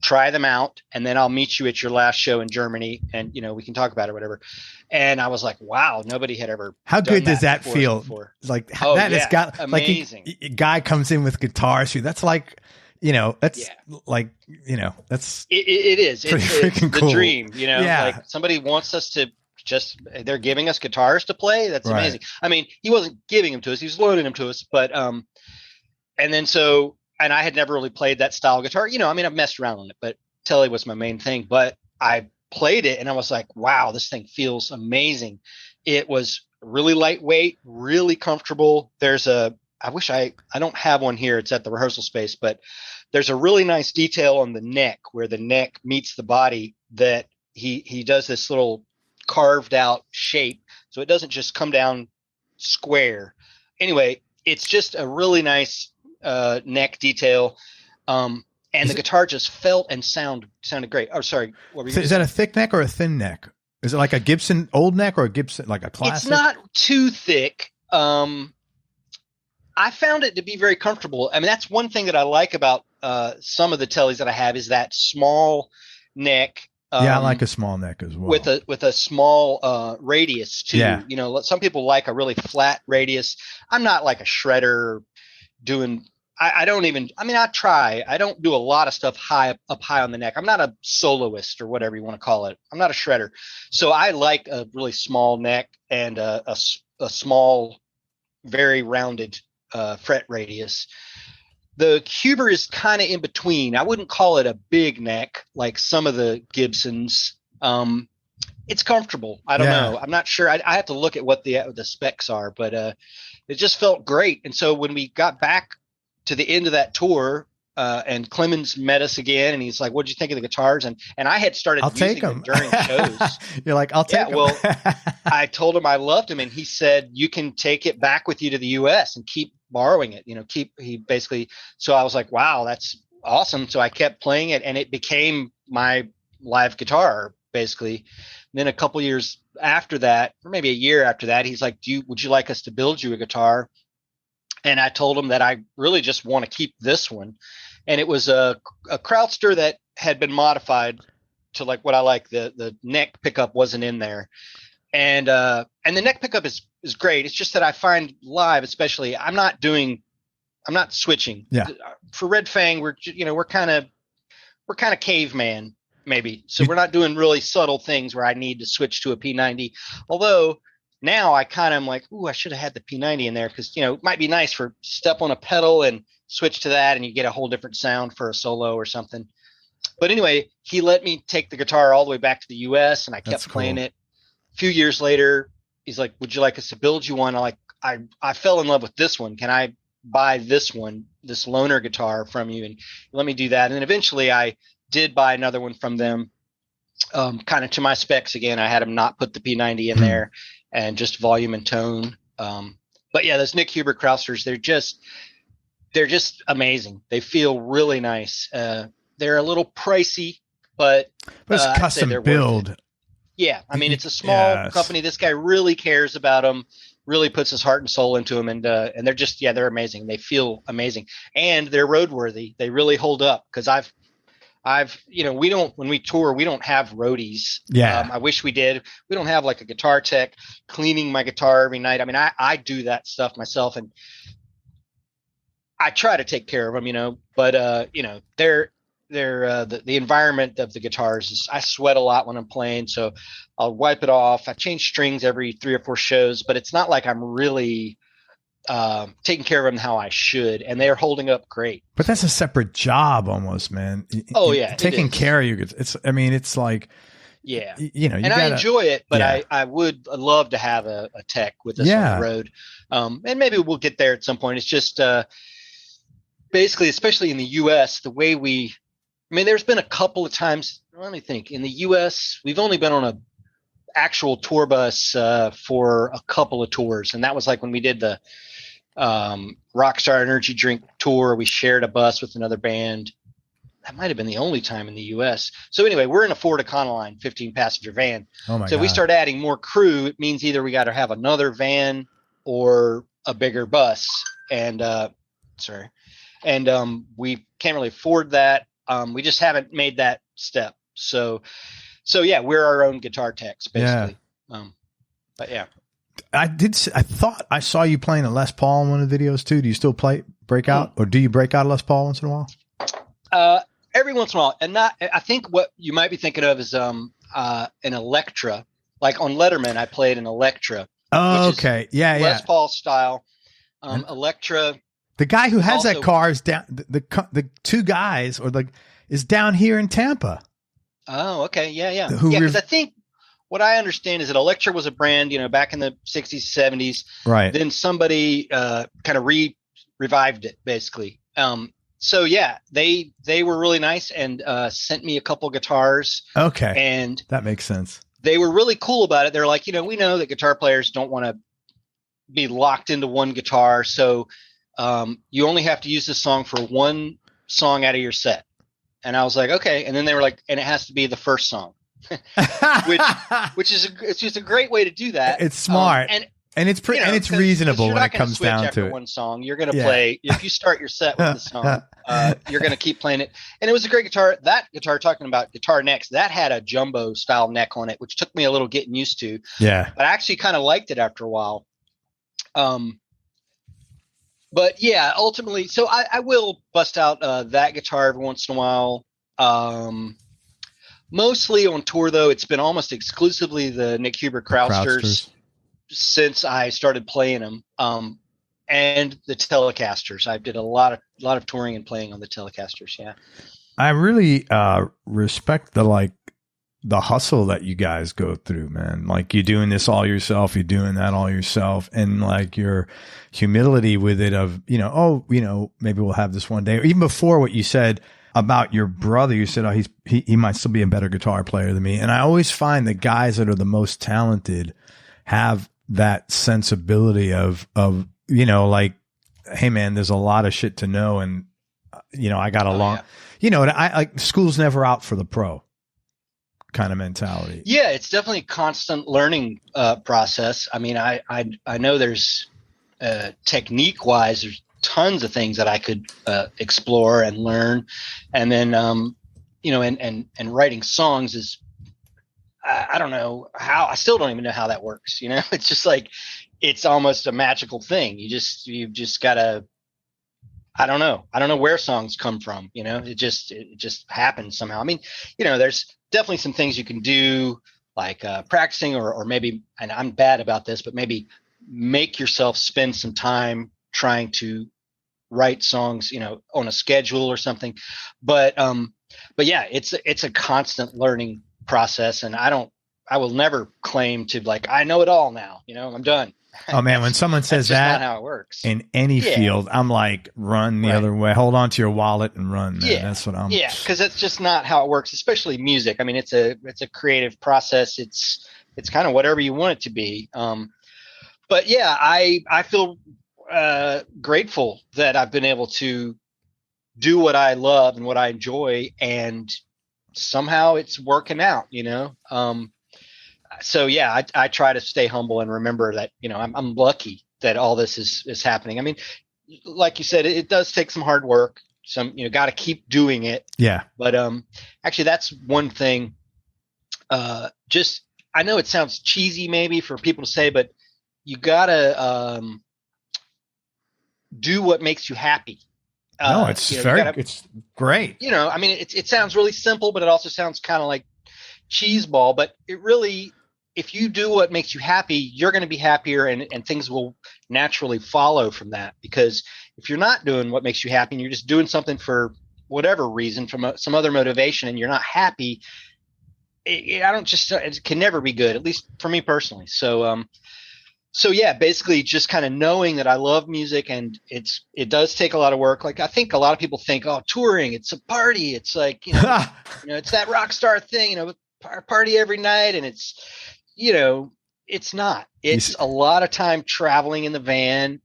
try them out, and then I'll meet you at your last show in Germany, and we can talk about it or whatever. And I was like, wow, nobody had ever. How good does that feel? Like that has got amazing. Like a guy comes in with guitars. That's like, that's like, that's it is. It's freaking the cool. Dream, like somebody wants us to they're giving us guitars to play. That's amazing. I mean, he wasn't giving them to us. He was loaning them to us, but, and I had never really played that style of guitar. I've messed around on it, but Tele was my main thing, but I played it and I was like, wow, this thing feels amazing. It was really lightweight, really comfortable. I don't have one here. It's at the rehearsal space, but there's a really nice detail on the neck where the neck meets the body that he does this little carved out shape. So it doesn't just come down square. Anyway, it's just a really nice neck detail. And the guitar just felt and sounded great. Oh, sorry. What were you Is that a thick neck or a thin neck? Is it like a Gibson old neck or a Gibson, like a classic? It's not too thick. I found it to be very comfortable. I mean, that's one thing that I like about some of the Teles that I have is that small neck. I like a small neck as well. With a small radius too. Yeah. Some people like a really flat radius. I'm not like a shredder doing. I try. I don't do a lot of stuff up high on the neck. I'm not a soloist or whatever you want to call it. I'm not a shredder. So I like a really small neck and a small, very rounded fret radius. The Huber is kind of in between. I wouldn't call it a big neck like some of the Gibsons. It's comfortable. I don't know. I'm not sure. I have to look at what the specs are, but it just felt great. And so when we got back to the end of that tour, and Clemens met us again, and he's like, "What did you think of the guitars?" And I had started using them during shows. You're like, "I'll take them." Well, I told him I loved him, and he said, "You can take it back with you to the U.S. and keep borrowing it. So I was like, wow, that's awesome. So I kept playing it, and it became my live guitar, basically. And then a couple years after that, or maybe a year after that, he's like, would you like us to build you a guitar? And I told him that I really just want to keep this one. And it was a Krautster that had been modified to like what I like. The neck pickup wasn't in there. And the neck pickup is great. It's just that I find live, especially, I'm not switching. Yeah. For Red Fang, we're kind of caveman maybe. So we're not doing really subtle things where I need to switch to a P90. Although now I kind of am like, ooh, I should have had the P90 in there because, it might be nice for step on a pedal and switch to that and you get a whole different sound for a solo or something. But anyway, he let me take the guitar all the way back to the US and I kept playing it. A few years later, he's like, would you like us to build you one? I fell in love with this one. Can I buy this one, this loaner guitar from you? And let me do that. And then eventually I did buy another one from them, kind of to my specs again. I had them not put the P90 in there and just volume and tone. But yeah, those Nick Huber Krausters, they're just amazing. They feel really nice. They're a little pricey, but it's custom build. Yeah, I mean, it's a small company. This guy really cares about them. really puts his heart and soul into them, and they're just they're amazing. They feel amazing, and they're roadworthy. They really hold up because I've we don't, when we tour, we don't have roadies. Yeah. I wish we did. We don't have like a guitar tech cleaning my guitar every night. I mean, I do that stuff myself, and I try to take care of them, but the environment of the guitars is, I sweat a lot when I'm playing, so I'll wipe it off. I change strings every 3 or 4 shows, but it's not like I'm really taking care of them how I should, and they're holding up great. But that's a separate job almost, man. Oh yeah, taking care of you. It's like, yeah, and I enjoy it, but I would love to have a tech with us on the road, and maybe we'll get there at some point. It's just basically, especially in the U.S., the way there's been a couple of times. Let me think. In the U.S., we've only been on a actual tour bus for a couple of tours, and that was like when we did the Rockstar Energy Drink tour. We shared a bus with another band. That might have been the only time in the U.S. So anyway, we're in a Ford Econoline 15-passenger van. Oh my so God. we start adding more crew. It means either we got to have another van or a bigger bus, and we can't really afford that. We just haven't made that step. So yeah, we're our own guitar techs basically. Yeah. But yeah. I thought I saw you playing a Les Paul in one of the videos too. Do you still break out, or do you break out a Les Paul once in a while? Every once in a while, and I think what you might be thinking of is an Electra. Like on Letterman, I played an Electra. Oh, okay. Yeah, Les Paul style. Electra. The guy who has that car is down. The two guys, is down here in Tampa. Oh, okay. Yeah. Because I think what I understand is that Electra was a brand, back in the 60s, 70s. Right. Then somebody kind of revived it, basically. So yeah, they were really nice and sent me a couple guitars. Okay. And that makes sense. They were really cool about it. They're like, we know that guitar players don't want to be locked into one guitar, so you only have to use this song for one song out of your set. And I was like, okay. And then they were like, and it has to be the first song, which is it's just a great way to do that. It's smart. And it's pretty, and it's reasonable when it comes down to it. One song you're going to play. If you start your set with the song, you're going to keep playing it. And it was a great guitar. That guitar, talking about guitar necks, that had a jumbo style neck on it, which took me a little getting used to. Yeah. But I actually kind of liked it after a while. But yeah, ultimately, so I will bust out that guitar every once in a while. Mostly on tour, though, it's been almost exclusively the Nick Huber Crowdsters since I started playing them, and the Telecasters. I did a lot of touring and playing on the Telecasters. Yeah, I really respect the hustle that you guys go through, man. Like, you're doing this all yourself, you're doing that all yourself, and like your humility with it of, maybe we'll have this one day. Or even before what you said about your brother, you said, oh, he might still be a better guitar player than me. And I always find the guys that are the most talented have that sensibility of, like, hey man, there's a lot of shit to know. And, I got a school's never out for the pro kind of mentality. Yeah, it's definitely a constant learning process. I mean, I know there's technique wise, there's tons of things that I could explore and learn, and then and writing songs is I don't know how. I still don't even know how that works. It's just like it's almost a magical thing. You've just gotta. I don't know where songs come from. It just happens somehow. I mean, there's definitely some things you can do, like practicing or maybe, and I'm bad about this, but maybe make yourself spend some time trying to write songs, on a schedule or something. But yeah, it's a constant learning process. And I will never claim to I know it all now, I'm done. Oh man, when someone says that, not how it works in any field, I'm like, run the other way, hold on to your wallet and run, man. Yeah. That's what I'm. Yeah. Cause that's just not how it works, especially music. I mean, it's a creative process. It's kind of whatever you want it to be. But yeah, I feel grateful that I've been able to do what I love and what I enjoy, and somehow it's working out, so yeah, I try to stay humble and remember that, I'm lucky that all this is happening. I mean, like you said, it does take some hard work. Some, got to keep doing it. Yeah. But actually, that's one thing. Just, I know it sounds cheesy maybe for people to say, but you gotta do what makes you happy. No, it's it's great. I mean, it sounds really simple, but it also sounds kind of like cheeseball. But it really, if you do what makes you happy, you're going to be happier, and things will naturally follow from that. Because if you're not doing what makes you happy and you're just doing something for whatever reason, from some other motivation, and you're not happy, it can never be good, at least for me personally. So yeah, basically just kind of knowing that I love music, and it does take a lot of work. Like, I think a lot of people think, oh, touring, it's a party. It's like, it's that rock star thing, party every night. And it's, it's not. It's a lot of time traveling in the van,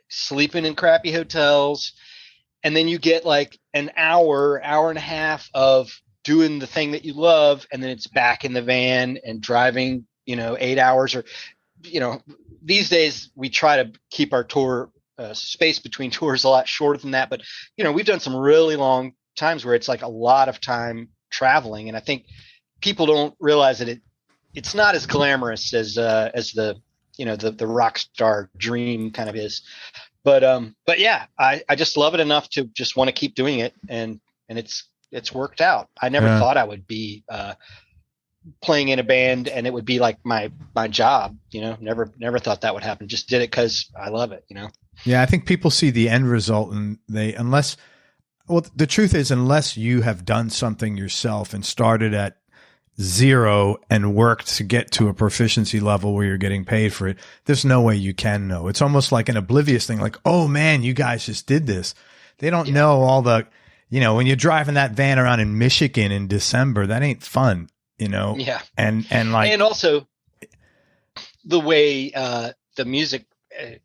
sleeping in crappy hotels. And then you get like an hour and a half of doing the thing that you love. And then it's back in the van and driving, 8 hours, or, these days we try to keep our tour space between tours a lot shorter than that. But, we've done some really long times where it's like a lot of time traveling. And I think people don't realize that it's not as glamorous as the rock star dream kind of is. But yeah, I just love it enough to just want to keep doing it. And it's worked out. I never thought I would be playing in a band and it would be like my job, never thought that would happen. Just did it because I love it, Yeah, I think people see the end result, and the truth is, unless you have done something yourself and started at zero and worked to get to a proficiency level where you're getting paid for it, there's no way you can know. It's almost like an oblivious thing, like, oh man, you guys just did this. They don't know all the, when you're driving that van around in Michigan in December, that ain't fun. Yeah. And also the way the music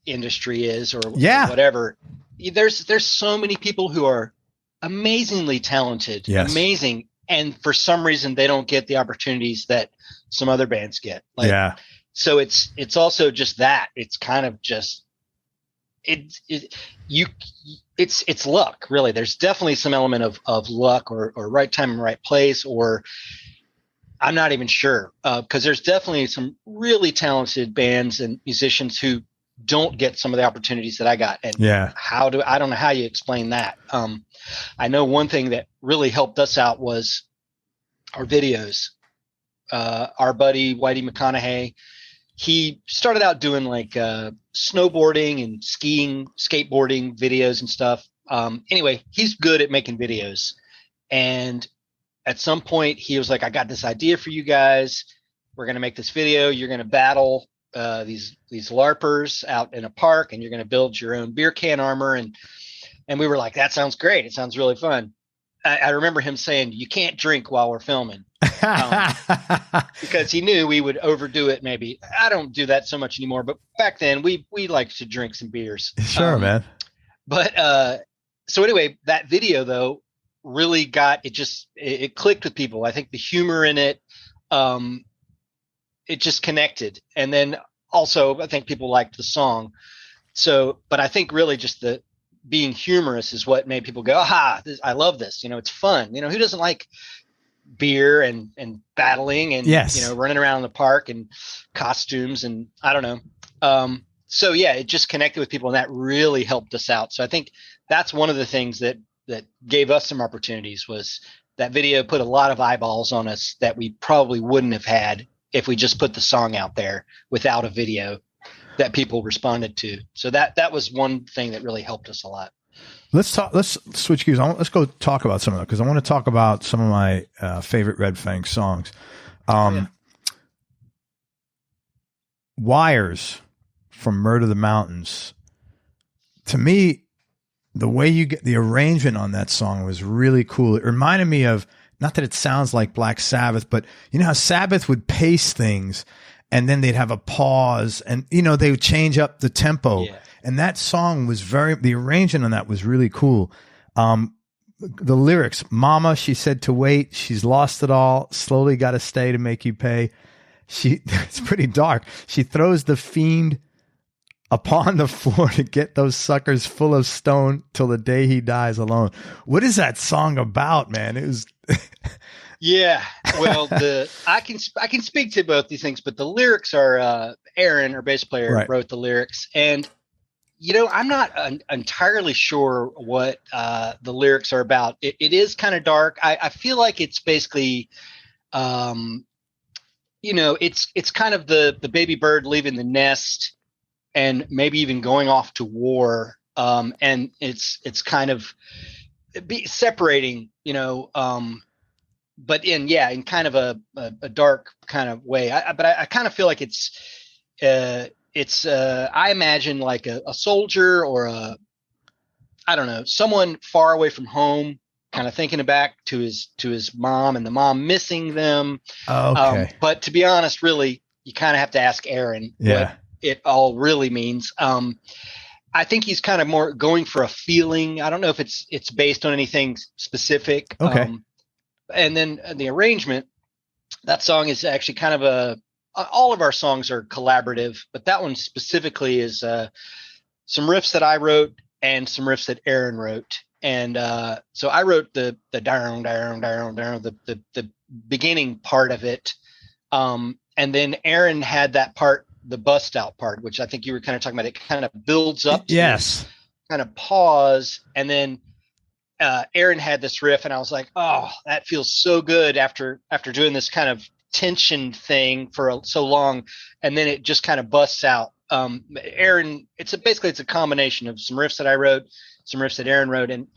industry is, or whatever, there's so many people who are amazingly talented, amazing. And for some reason they don't get the opportunities that some other bands get. So it's also just that it's kind of just, it's luck, really. There's definitely some element of luck or right time and right place, or I'm not even sure, because there's definitely some really talented bands and musicians who don't get some of the opportunities that I got. And I don't know how you explain that. I know one thing that really helped us out was our videos. Our buddy Whitey McConaughey, he started out doing like snowboarding and skiing, skateboarding videos and stuff. Anyway, he's good at making videos. And at some point he was like, I got this idea for you guys. We're going to make this video. You're going to battle these LARPers out in a park, and you're going to build your own beer can armor. And we were like, that sounds great. It sounds really fun. I remember him saying, you can't drink while we're filming, because he knew we would overdo it. Maybe I don't do that so much anymore, but back then we liked to drink some beers. Sure, man. But so anyway, that video though really got it clicked with people. I think the humor in it, it just connected. And then also I think people liked the song. So, but I think really just the being humorous is what made people go, aha, I love this. It's fun. Who doesn't like beer and battling and, running around in the park and costumes, and I don't know. So yeah, it just connected with people, and that really helped us out. So I think that's one of the things that gave us some opportunities, was that video put a lot of eyeballs on us that we probably wouldn't have had if we just put the song out there without a video that people responded to. So that was one thing that really helped us a lot. Let's switch gears. Let's go talk about some of that, because I want to talk about some of my favorite Red Fang songs. Wires from Murder the Mountains. To me, the way you get the arrangement on that song was really cool. It reminded me of, not that it sounds like Black Sabbath, but you know how Sabbath would pace things and then they'd have a pause, and they would change up the tempo. Yeah. And that song was the arrangement on that was really cool. The lyrics, mama, she said to wait, she's lost it all, slowly got to stay to make you pay. it's pretty dark. She throws the fiend upon the floor to get those suckers full of stone till the day he dies alone. What is that song about, man? It was Yeah. Well, I can speak to both these things, but the lyrics are Aaron, our bass player, Right. wrote the lyrics, and I'm not entirely sure what the lyrics are about. It is kind of dark. I feel like it's basically, it's kind of the baby bird leaving the nest and maybe even going off to war. And it's kind of separating, but in kind of a dark kind of way. But I kind of feel like it's I imagine like a soldier or I don't know, someone far away from home, kind of thinking back to his mom and the mom missing them. okay. But to be honest, really, you kind of have to ask Aaron what it all really means. I think he's kind of more going for a feeling. I don't know if it's based on anything specific. Okay. And then the arrangement, that song is actually kind of all of our songs are collaborative, but that one specifically is some riffs that I wrote and some riffs that Aaron wrote. And so I wrote the down, the beginning part of it. And then Aaron had that part, the bust out part, which I think you were kind of talking about. It kind of builds up to yes, kind of pause, and then Aaron had this riff, and I was like, oh, that feels so good after doing this kind of tension thing for so long, and then it just kind of busts out. Aaron, it's a combination of some riffs that I wrote, some riffs that Aaron wrote, and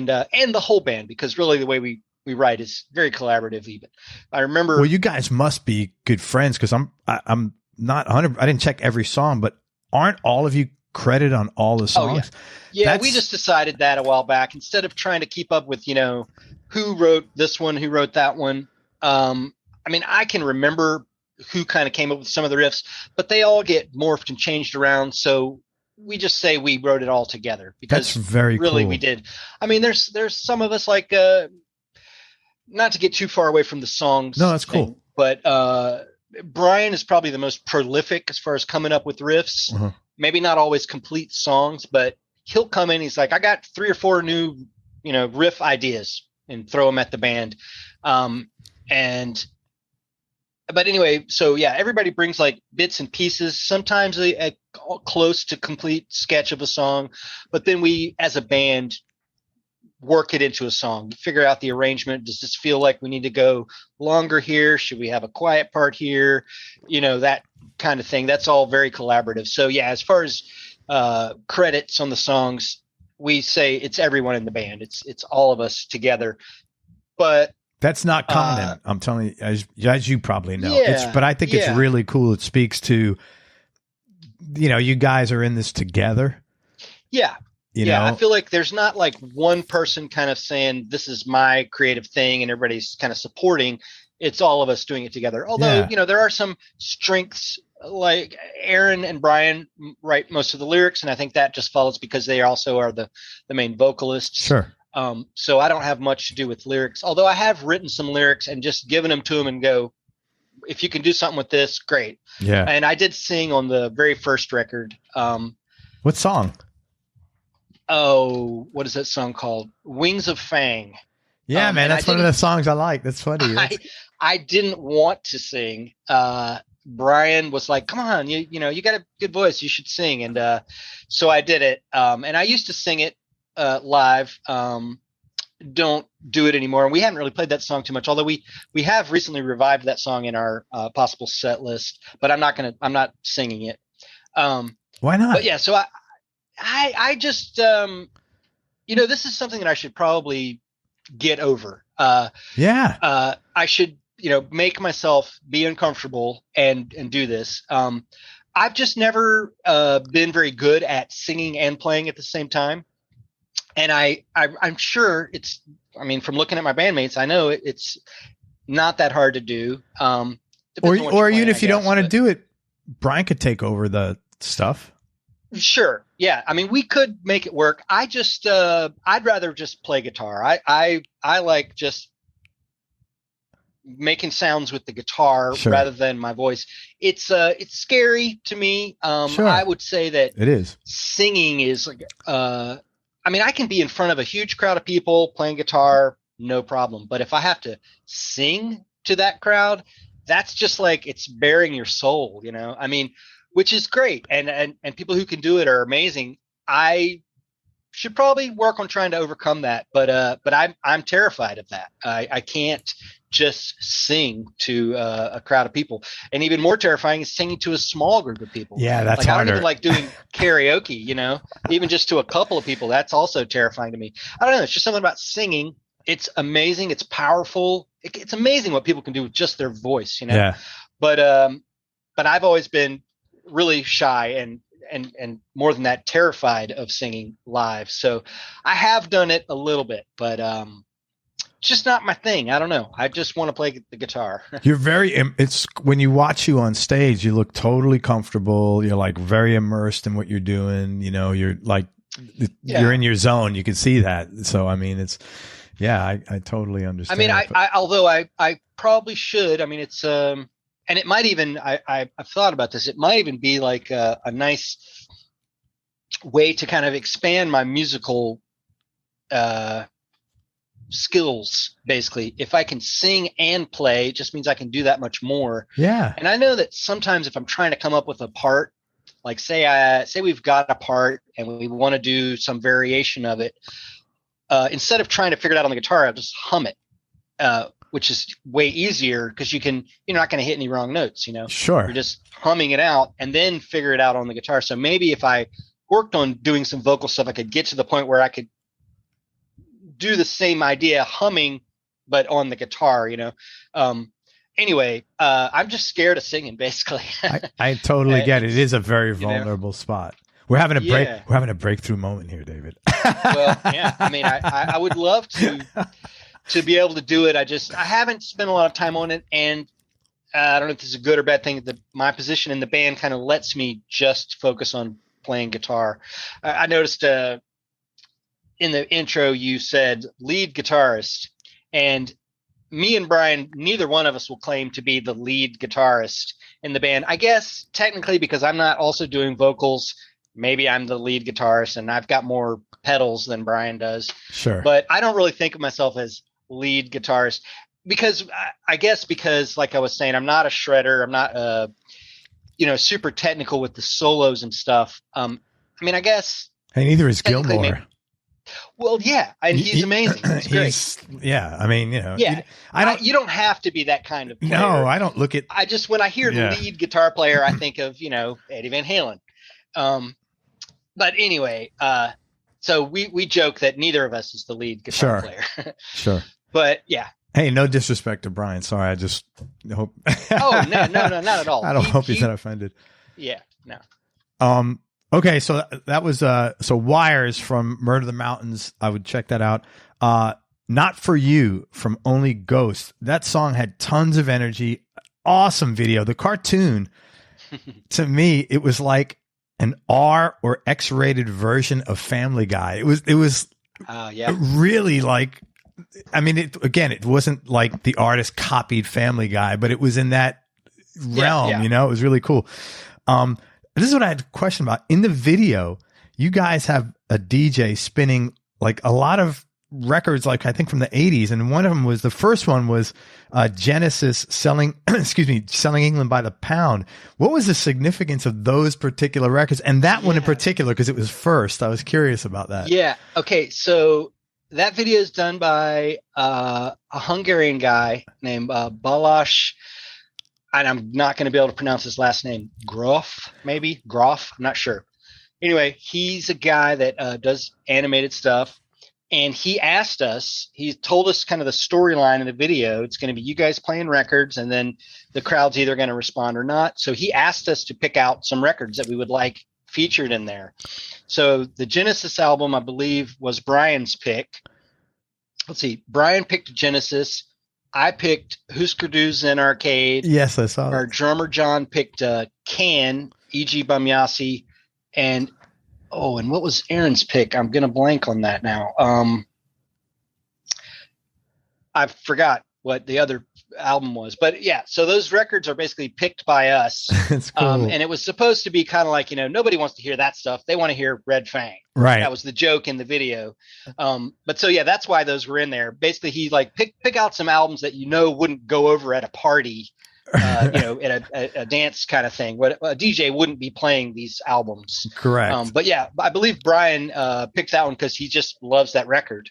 the whole band, because really the way we write is very collaborative. Even I remember. Well, you guys must be good friends, because I'm not 100. I didn't check every song, but aren't all of you credited on all the songs? Oh, yeah. We just decided that a while back, instead of trying to keep up with who wrote this one, who wrote that one. I mean, I can remember who kind of came up with some of the riffs, but they all get morphed and changed around. So we just say we wrote it all together, because that's very really cool. We did. I mean, there's some of us, like not to get too far away from the songs. No, that's cool. But Brian is probably the most prolific as far as coming up with riffs. Uh-huh. Maybe not always complete songs, but he'll come in. He's like, I got 3 or 4 new, riff ideas, and throw them at the band. But anyway, so yeah, everybody brings like bits and pieces, sometimes a close to complete sketch of a song, but then we, as a band, work it into a song, figure out the arrangement. Does this feel like we need to go longer here? Should we have a quiet part here? That kind of thing. That's all very collaborative. So yeah, as far as credits on the songs, we say it's everyone in the band. It's all of us together. But that's not common. I'm telling you, as you probably know. Yeah, but I think it's really cool. It speaks to, you guys are in this together. Yeah. You know? I feel like there's not like one person kind of saying this is my creative thing and everybody's kind of supporting. It's all of us doing it together. Although, there are some strengths, like Aaron and Brian write most of the lyrics, and I think that just follows because they also are the main vocalists. Sure. So I don't have much to do with lyrics, although I have written some lyrics and just given them to them and go, if you can do something with this, great. Yeah. And I did sing on the very first record. What song? Oh, what is that song called? Wings of Fang. Yeah, man, that's one of the songs I like. That's funny. I didn't want to sing. Brian was like, come on, you got a good voice. You should sing. And so I did it. And I used to sing it live. Don't do it anymore. And we haven't really played that song too much, although we have recently revived that song in our possible set list, but I'm not singing it. Why not? But yeah, so I just, this is something that I should probably get over. I should, make myself be uncomfortable and do this. I've just never been very good at singing and playing at the same time. And I'm sure from looking at my bandmates, I know it's not that hard to do. Or even if you don't want to do it, Brian could take over the stuff. Sure. Yeah. I mean, we could make it work. I just, I'd rather just play guitar. I like just making sounds with the guitar Sure. rather than my voice. It's scary to me. Sure. I would say that It is. singing is like, I mean, I can be in front of a huge crowd of people playing guitar, no problem. But if I have to sing to that crowd, that's just like, it's bearing your soul, you know? I mean, which is great. And people who can do it are amazing. I should probably work on trying to overcome that, but I'm terrified of that. I can't just sing to a crowd of people, and even more terrifying is singing to a small group of people. Yeah, that's like, harder. I don't even like doing karaoke, you know, even just to a couple of people. That's also terrifying to me. I don't know. It's just something about singing. It's amazing. It's powerful. It's amazing what people can do with just their voice, you know. Yeah. But I've always been really shy and more than that, terrified of singing live. So I have done it a little bit, but it's just not my thing. I don't know. I just want to play the guitar. You're it's when you watch you on stage, you look totally comfortable. You're like very immersed in what you're doing. You know, you're like, you're in your zone. You can see that. So, I mean, I totally understand. I mean, although I probably should, I mean, it's, and it might even, I've thought about this. It might even be like a nice way to kind of expand my musical skills. Basically, if I can sing and play, it just means I can do that much more. Yeah. And I know that sometimes if I'm trying to come up with a part, like say we've got a part and we want to do some variation of it, instead of trying to figure it out on the guitar, I'll just hum it. Which is way easier because you're not going to hit any wrong notes, you know. Sure. You're just humming it out and then figure it out on the guitar. So maybe if I worked on doing some vocal stuff, I could get to the point where I could do the same idea humming, but on the guitar, you know. Anyway, I'm just scared of singing, basically. I totally get it. It is a very vulnerable spot. We're having We're having a breakthrough moment here, David. Well, yeah. I mean, I would love to be able to do it. I haven't spent a lot of time on it, and I don't know if this is a good or bad thing. My position in the band kind of lets me just focus on playing guitar. I noticed in the intro you said lead guitarist, and me and Brian, neither one of us will claim to be the lead guitarist in the band. I guess technically because I'm not also doing vocals, maybe I'm the lead guitarist and I've got more pedals than Brian does. Sure. But I don't really think of myself as lead guitarist because I guess because like I was saying, I'm not a shredder. I'm not super technical with the solos and stuff. I mean, I guess. Hey, neither is Gilmore. Well, yeah, and he's amazing. He's great. Yeah, I mean, you know. Yeah, you don't have to be that kind of player. No, I don't look at. I just when I hear lead guitar player, I think of Eddie Van Halen. But anyway, so we joke that neither of us is the lead guitar player. Sure. But yeah. Hey, no disrespect to Brian. Sorry, I just hope. Oh no, not at all. I don't hope he's not offended. Yeah, no. Okay, so that was so Wires from Murder of the Mountains. I would check that out. Not For You from Only Ghost. That song had tons of energy. Awesome video. The cartoon, to me, it was like an R or X-rated version of Family Guy. It was really like. I mean, it wasn't like the artist copied Family Guy, but it was in that realm. Yeah. You know, it was really cool. This is what I had a question about. In the video, you guys have a DJ spinning like a lot of records, like I think from the 80s. And one of them was, the first one was Genesis selling England by the Pound. What was the significance of those particular records? And that one in particular, because it was first. I was curious about that. Yeah. Okay. So that video is done by a Hungarian guy named Balázs. And I'm not going to be able to pronounce his last name. Grof, maybe? Grof? I'm not sure. Anyway, he's a guy that does animated stuff. And he told us kind of the storyline in the video. It's going to be you guys playing records, and then the crowd's either going to respond or not. So he asked us to pick out some records that we would like featured in there. So the Genesis album, I believe, was Brian's pick. Let's see. Brian picked Genesis. I picked Husker Du's in Arcade. Yes, I saw that. Our drummer John picked Can, E.G. Bamyasi, and what was Aaron's pick? I'm going to blank on that now. I forgot. what the other album was. But yeah, so those records are basically picked by us. It's cool. And it was supposed to be kind of like, nobody wants to hear that stuff. They want to hear Red Fang. Right. That was the joke in the video. But so, yeah, that's why those were in there. Basically, he like pick out some albums that wouldn't go over at a party, at a dance kind of thing. What a DJ wouldn't be playing these albums. Correct. But yeah, I believe Brian picked that one because he just loves that record.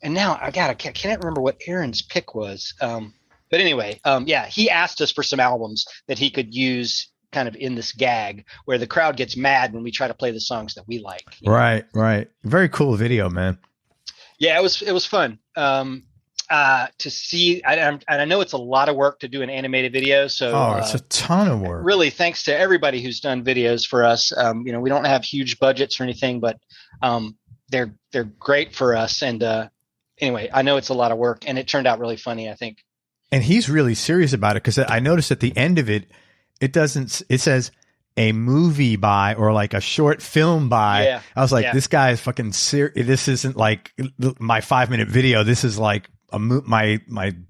And now I can't remember what Aaron's pick was. But anyway, yeah, he asked us for some albums that he could use kind of in this gag where the crowd gets mad when we try to play the songs that we like. Right. Very cool video, man. Yeah, it was fun to see. And I know it's a lot of work to do an animated video. So it's a ton of work. Really, thanks to everybody who's done videos for us. We don't have huge budgets or anything, but they're great for us. And anyway, I know it's a lot of work, and it turned out really funny, I think. And he's really serious about it because I noticed at the end of it, it says a movie by or like a short film by. Yeah. I was like, this guy is fucking serious. This isn't like my 5-minute video. This is like my.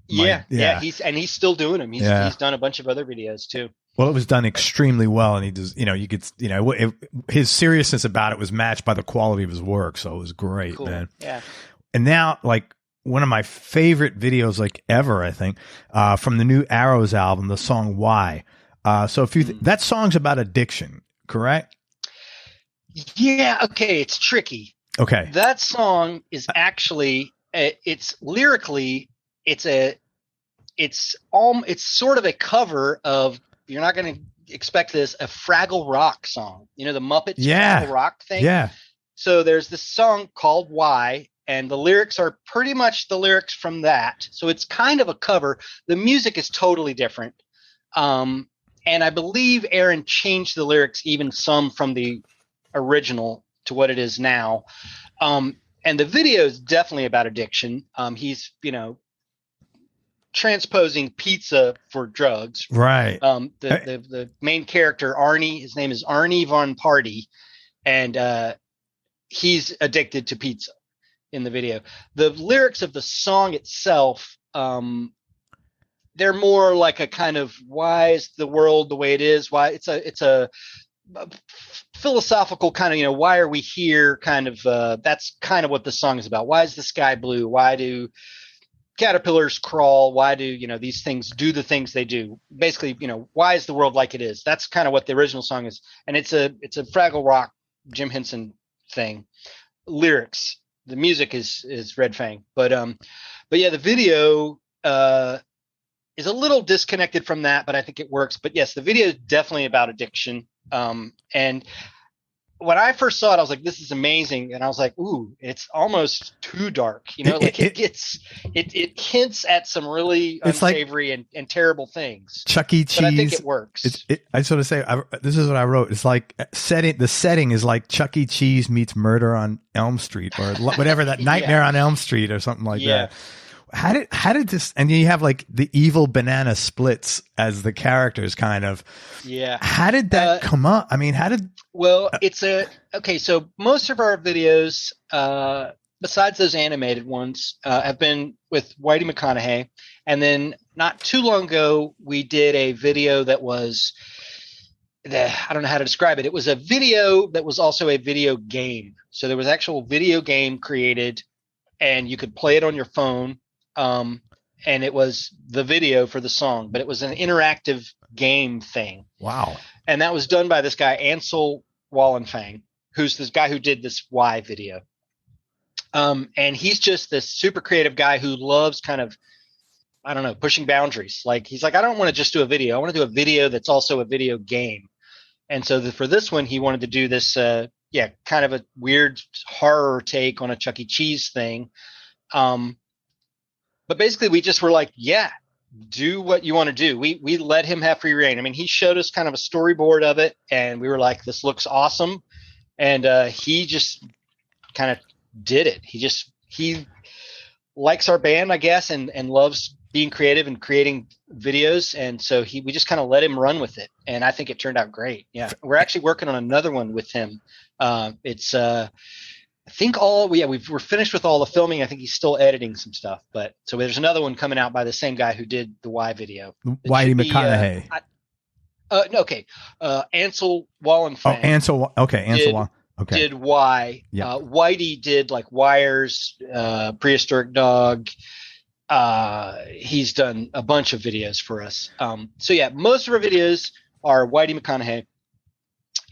He's still doing them. He's done a bunch of other videos too. Well, it was done extremely well, and he does. His seriousness about it was matched by the quality of his work, so it was great, cool. Man. Yeah. And now, like one of my favorite videos, like ever, I think, from the new Arrows album, the song "Why." So if that song's about addiction, correct? Yeah. Okay. It's tricky. Okay. That song is actually it's lyrically it's sort of a cover of. You're not going to expect this, a Fraggle Rock song. The Muppets Fraggle Rock thing? Yeah. So there's this song called Why, and the lyrics are pretty much the lyrics from that. So it's kind of a cover. The music is totally different. And I believe Aaron changed the lyrics even some from the original to what it is now. And the video is definitely about addiction. He's, transposing pizza for drugs. Right. The main character, Arnie, his name is Arnie Von Party, and he's addicted to pizza in the video. The lyrics of the song itself, they're more like a kind of why is the world the way it is? Why it's a philosophical kind of, why are we here? Kind of that's kind of what the song is about. Why is the sky blue? Why do caterpillars crawl? Why do these things do the things they do? Basically, why is the world like it is? That's kind of what the original song is, and it's a Fraggle Rock Jim Henson thing. Lyrics, the music is Red Fang, but yeah, the video is a little disconnected from that, but I think it works. But yes, the video is definitely about addiction, and when I first saw it, I was like, this is amazing. And I was like, ooh, it's almost too dark. It hints at some really unsavory and terrible things. Chuck E. Cheese. But I think it works. I sort of say, this is what I wrote. It's like the setting is like Chuck E. Cheese meets Murder on Elm Street or whatever, that Nightmare on Elm Street or something like that. How did this, and you have like the evil banana splits as the characters kind of. Yeah. How did that come up? I mean, so most of our videos, besides those animated ones, have been with Whitey McConaughey. And then not too long ago, we did a video that was, I don't know how to describe it. It was a video that was also a video game. So there was actual video game created and you could play it on your phone. And it was the video for the song, but it was an interactive game thing. Wow. And that was done by this guy, Ansel Wallenfang, who's this guy who did this Why video. And he's just this super creative guy who loves kind of, I don't know, pushing boundaries. Like he's like, I don't want to just do a video. I want to do a video that's also a video game. And so for this one, he wanted to do this, kind of a weird horror take on a Chuck E. Cheese thing. But basically, we just were like, yeah, do what you want to do. We let him have free reign. I mean, he showed us kind of a storyboard of it, and we were like, this looks awesome. And he just kind of did it. He likes our band, I guess, and loves being creative and creating videos. And so we just kind of let him run with it. And I think it turned out great. Yeah. We're actually working on another one with him. I think we're finished with all the filming. I think he's still editing some stuff, but so there's another one coming out by the same guy who did the Y video. Whitey McConaughey. Okay. Ansel Wallenfang. Oh, Ansel. Okay. Ansel. Okay. Did Y. Yeah. Whitey did like Wires, Prehistoric Dog. He's done a bunch of videos for us. So yeah, most of our videos are Whitey McConaughey.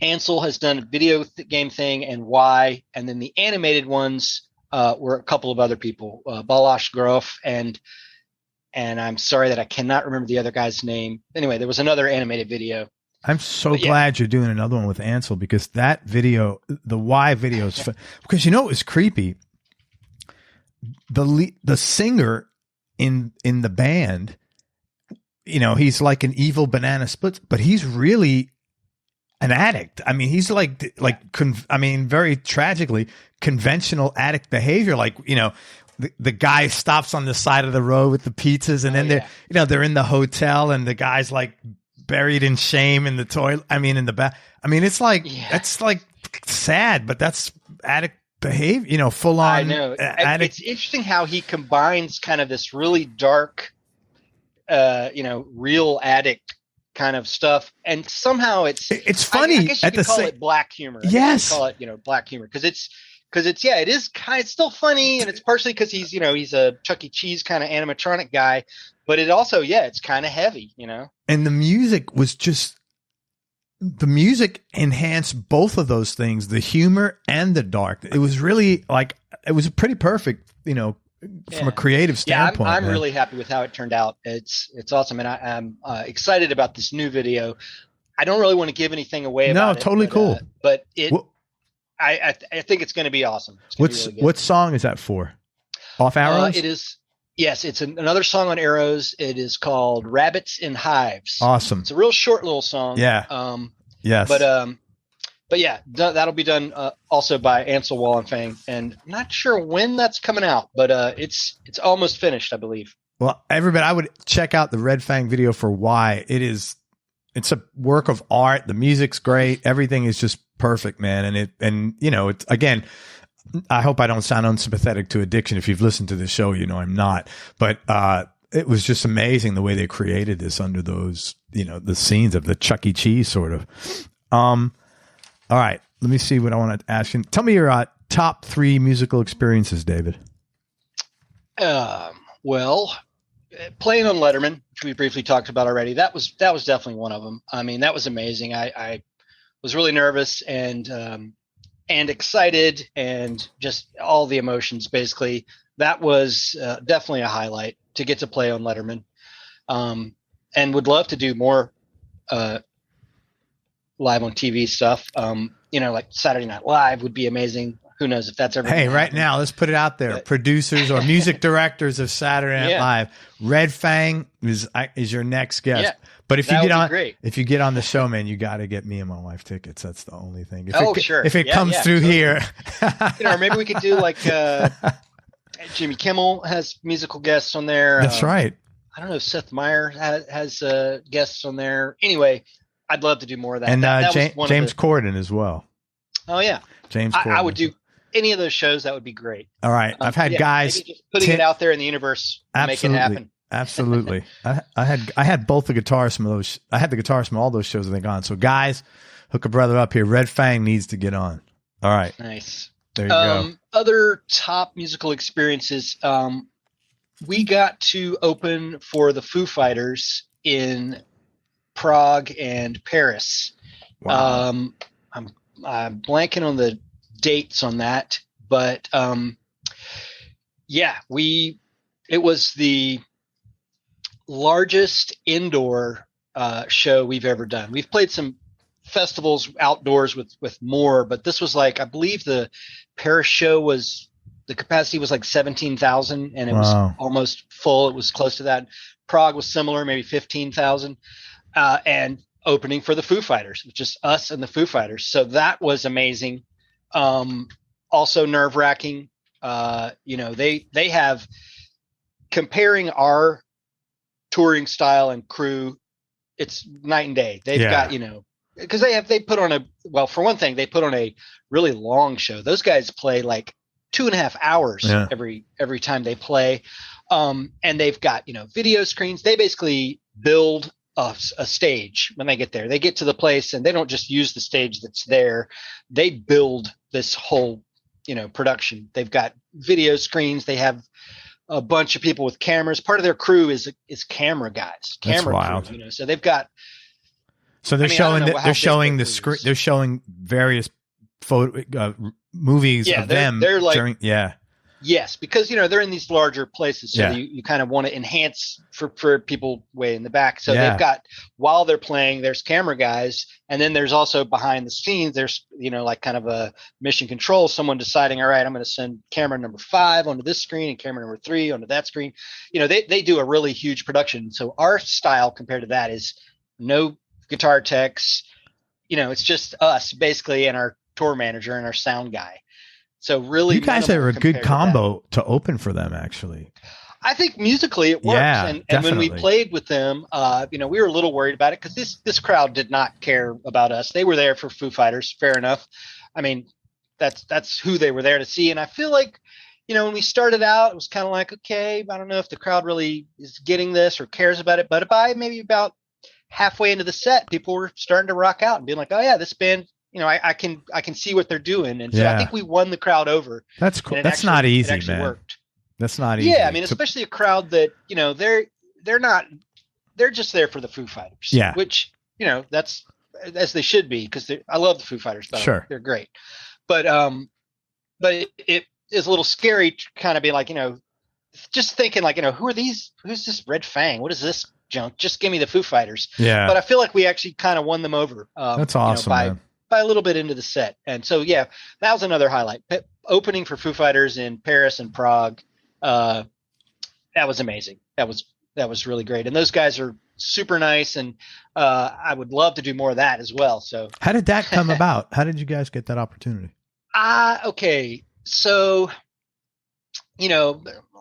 Ansel has done a video game thing and Y, and then the animated ones were a couple of other people, Balash Grof and I'm sorry that I cannot remember the other guy's name. Anyway, there was another animated video. I'm so glad you're doing another one with Ansel, because that video, the Y video, is because it was creepy. The singer in the band, he's like an evil banana split, but he's really an addict. I mean, he's very tragically conventional addict behavior. Like, the guy stops on the side of the road with the pizzas, and then they're in the hotel, and the guy's like buried in shame in the toilet. I mean, in the back. I mean, it's like, that's like sad, but that's addict behavior, full on. I know. Addict. It's interesting how he combines kind of this really dark, real addict kind of stuff, and somehow it's funny. I guess you could call it black humor. Yes, call it black humor because it's it is it's still funny, and it's partially because he's a Chuck E. Cheese kind of animatronic guy, but it also it's kind of heavy, And the music was the music enhanced both of those things, the humor and the dark. It was really it was pretty perfect, from a creative standpoint. I'm really happy with how it turned out. It's awesome, and I'm excited about this new video. I don't really want to give anything away about it. No, totally cool. But I think it's going to be awesome. What song is that for? Off Arrows? It is. Yes, it's another song on Arrows. It is called Rabbits in Hives. Awesome. It's a real short little song. Yeah. Yes. But yeah, that'll be done also by Ansel Wallenfang, and I'm not sure when that's coming out, but it's almost finished, I believe. Well, everybody, I would check out the Red Fang video for Y. It's a work of art. The music's great. Everything is just perfect, man. It's again, I hope I don't sound unsympathetic to addiction. If you've listened to the show, I'm not. But it was just amazing the way they created this under those, the scenes of the Chuck E. Cheese sort of. All right, let me see what I want to ask you. Tell me your top 3 musical experiences, David. Well, playing on Letterman, which we briefly talked about already, that was definitely one of them. I mean, that was amazing. I was really nervous and excited, and just all the emotions. Basically, that was definitely a highlight to get to play on Letterman, and would love to do more live on TV stuff. Like Saturday Night Live would be amazing. Who knows if that's ever. Hey, right now, let's put it out there. Producers or music directors of Saturday Night Live, Red Fang is your next guest. Yeah, but if you get on the show, man, you got to get me and my wife tickets. That's the only thing. Sure. If it comes through here, or maybe we could do like Jimmy Kimmel has musical guests on there. That's right. I don't know if Seth Meyers has guests on there. Anyway, I'd love to do more of that. And that James Corden as well. Oh yeah, James Corden. I would do any of those shows. That would be great. All right, I've had guys just putting it out there in the universe, make it happen. Absolutely. I had both the guitarists from those. I had the guitarists from all those shows I think on. So guys, hook a brother up here. Red Fang needs to get on. All right. Nice. There you go. Other top musical experiences. We got to open for the Foo Fighters in Prague and Paris. Wow. I'm blanking on the dates on that, but it was the largest indoor show we've ever done. We've played some festivals outdoors with more, but this was I believe the Paris show the capacity was 17,000, and it was almost full. It was close to that. Prague was similar, maybe 15,000, and opening for the Foo Fighters, just us and the Foo Fighters. So that was amazing. Also nerve wracking. They have, comparing our touring style and crew, it's night and day. They've got, because they put on for one thing, they put on a really long show. Those guys play like 2.5 hours every time they play. And they've got, video screens. They basically build a stage when they get there. They get to the place and they don't just use the stage that's there. They build this whole, production. They've got video screens. They have a bunch of people with cameras. Part of their crew is camera guys. That's wild. Crew, so they've got. So they're showing the screen. They're showing various movies of them. They're like during, Yes, because they're in these larger places, so you kind of want to enhance for people way in the back. So they've got, while they're playing, there's camera guys, and then there's also behind the scenes. There's like kind of a mission control, someone deciding, all right, I'm going to send camera number 5 onto this screen and camera number 3 onto that screen. They do a really huge production. So our style compared to that is no guitar techs. It's just us basically and our tour manager and our sound guy. So really, you guys are a good combo to open for them, actually. I think musically it works. Yeah, and when we played with them, we were a little worried about it because this crowd did not care about us. They were there for Foo Fighters, fair enough. I mean, that's who they were there to see. And I feel like, when we started out, it was kind of like, okay, I don't know if the crowd really is getting this or cares about it. But by maybe about halfway into the set, people were starting to rock out and being like, oh yeah, this band, I can see what they're doing. And so I think we won the crowd over. That's cool. That's not easy, man. Worked. That's not easy. Yeah. I mean, especially a crowd that, they're just there for the Foo Fighters. Yeah. Which, that's as they should be, because I love the Foo Fighters. Sure. They're great. But it is a little scary to kind of be like, just thinking like, who are these? Who's this Red Fang? What is this junk? Just give me the Foo Fighters. Yeah. But I feel like we actually kind of won them over. That's awesome, man. By a little bit into the set. And so, that was another highlight. Opening for Foo Fighters in Paris and Prague. That was amazing. That was really great. And those guys are super nice. And I would love to do more of that as well. So how did that come about? How did you guys get that opportunity? Okay. So,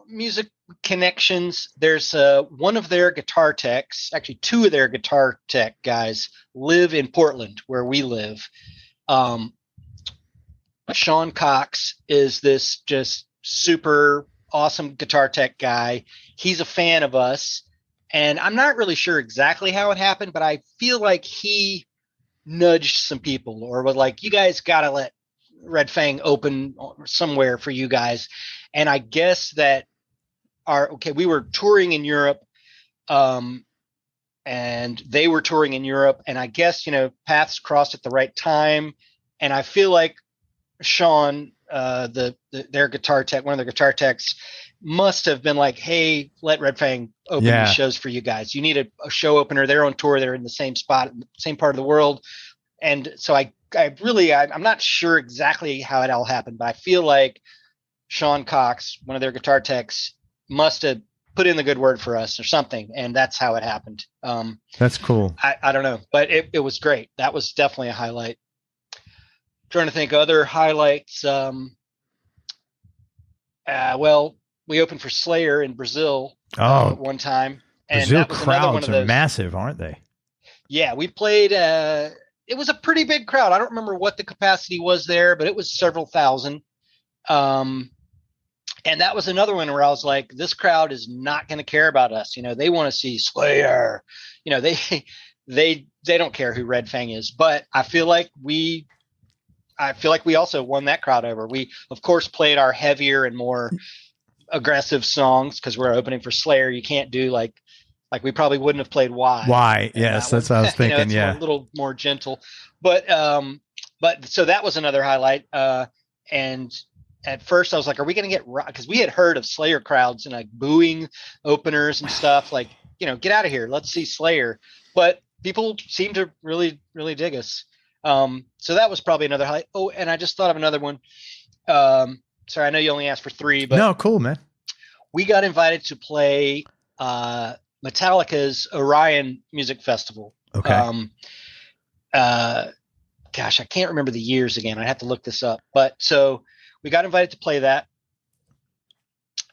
music connections. There's one of their guitar techs, actually 2 of their guitar tech guys live in Portland where we live. Sean Cox is this just super awesome guitar tech guy. He's a fan of us, and I'm not really sure exactly how it happened, but I feel like he nudged some people or was like, you guys got to let Red Fang open somewhere for you guys. And I guess that we were touring in Europe, and they were touring in Europe, and I guess, paths crossed at the right time. And I feel like Sean, their guitar tech, one of their guitar techs must have been like, hey, let Red Fang open these shows for you guys. You need a show opener. They're on tour. They're in the same spot, same part of the world. And so I'm not sure exactly how it all happened, but I feel like Sean Cox, one of their guitar techs, must have put in the good word for us or something. And that's how it happened. That's cool. I don't know, but it was great. That was definitely a highlight. Trying to think other highlights. We opened for Slayer in Brazil one time. And Brazil that was crowds are massive, aren't they? Yeah, we played. It was a pretty big crowd. I don't remember what the capacity was there, but it was several thousand. And that was another one where I was like, this crowd is not going to care about us. They want to see Slayer. They don't care who Red Fang is. But I feel like we also won that crowd over. We, of course, played our heavier and more aggressive songs because we're opening for Slayer. You can't do like we probably wouldn't have played Why. Yes, that's what I was thinking. A little more gentle. But so that was another highlight. And at first I was like, are we going to get, because we had heard of Slayer crowds and like booing openers and stuff like, get out of here. Let's see Slayer. But people seem to really, really dig us. So that was probably another highlight. Oh, and I just thought of another one. Sorry, I know you only asked for 3, but no, cool, man. We got invited to play Metallica's Orion Music Festival. Okay. Gosh, I can't remember the years again. I have to look this up. But so we got invited to play that.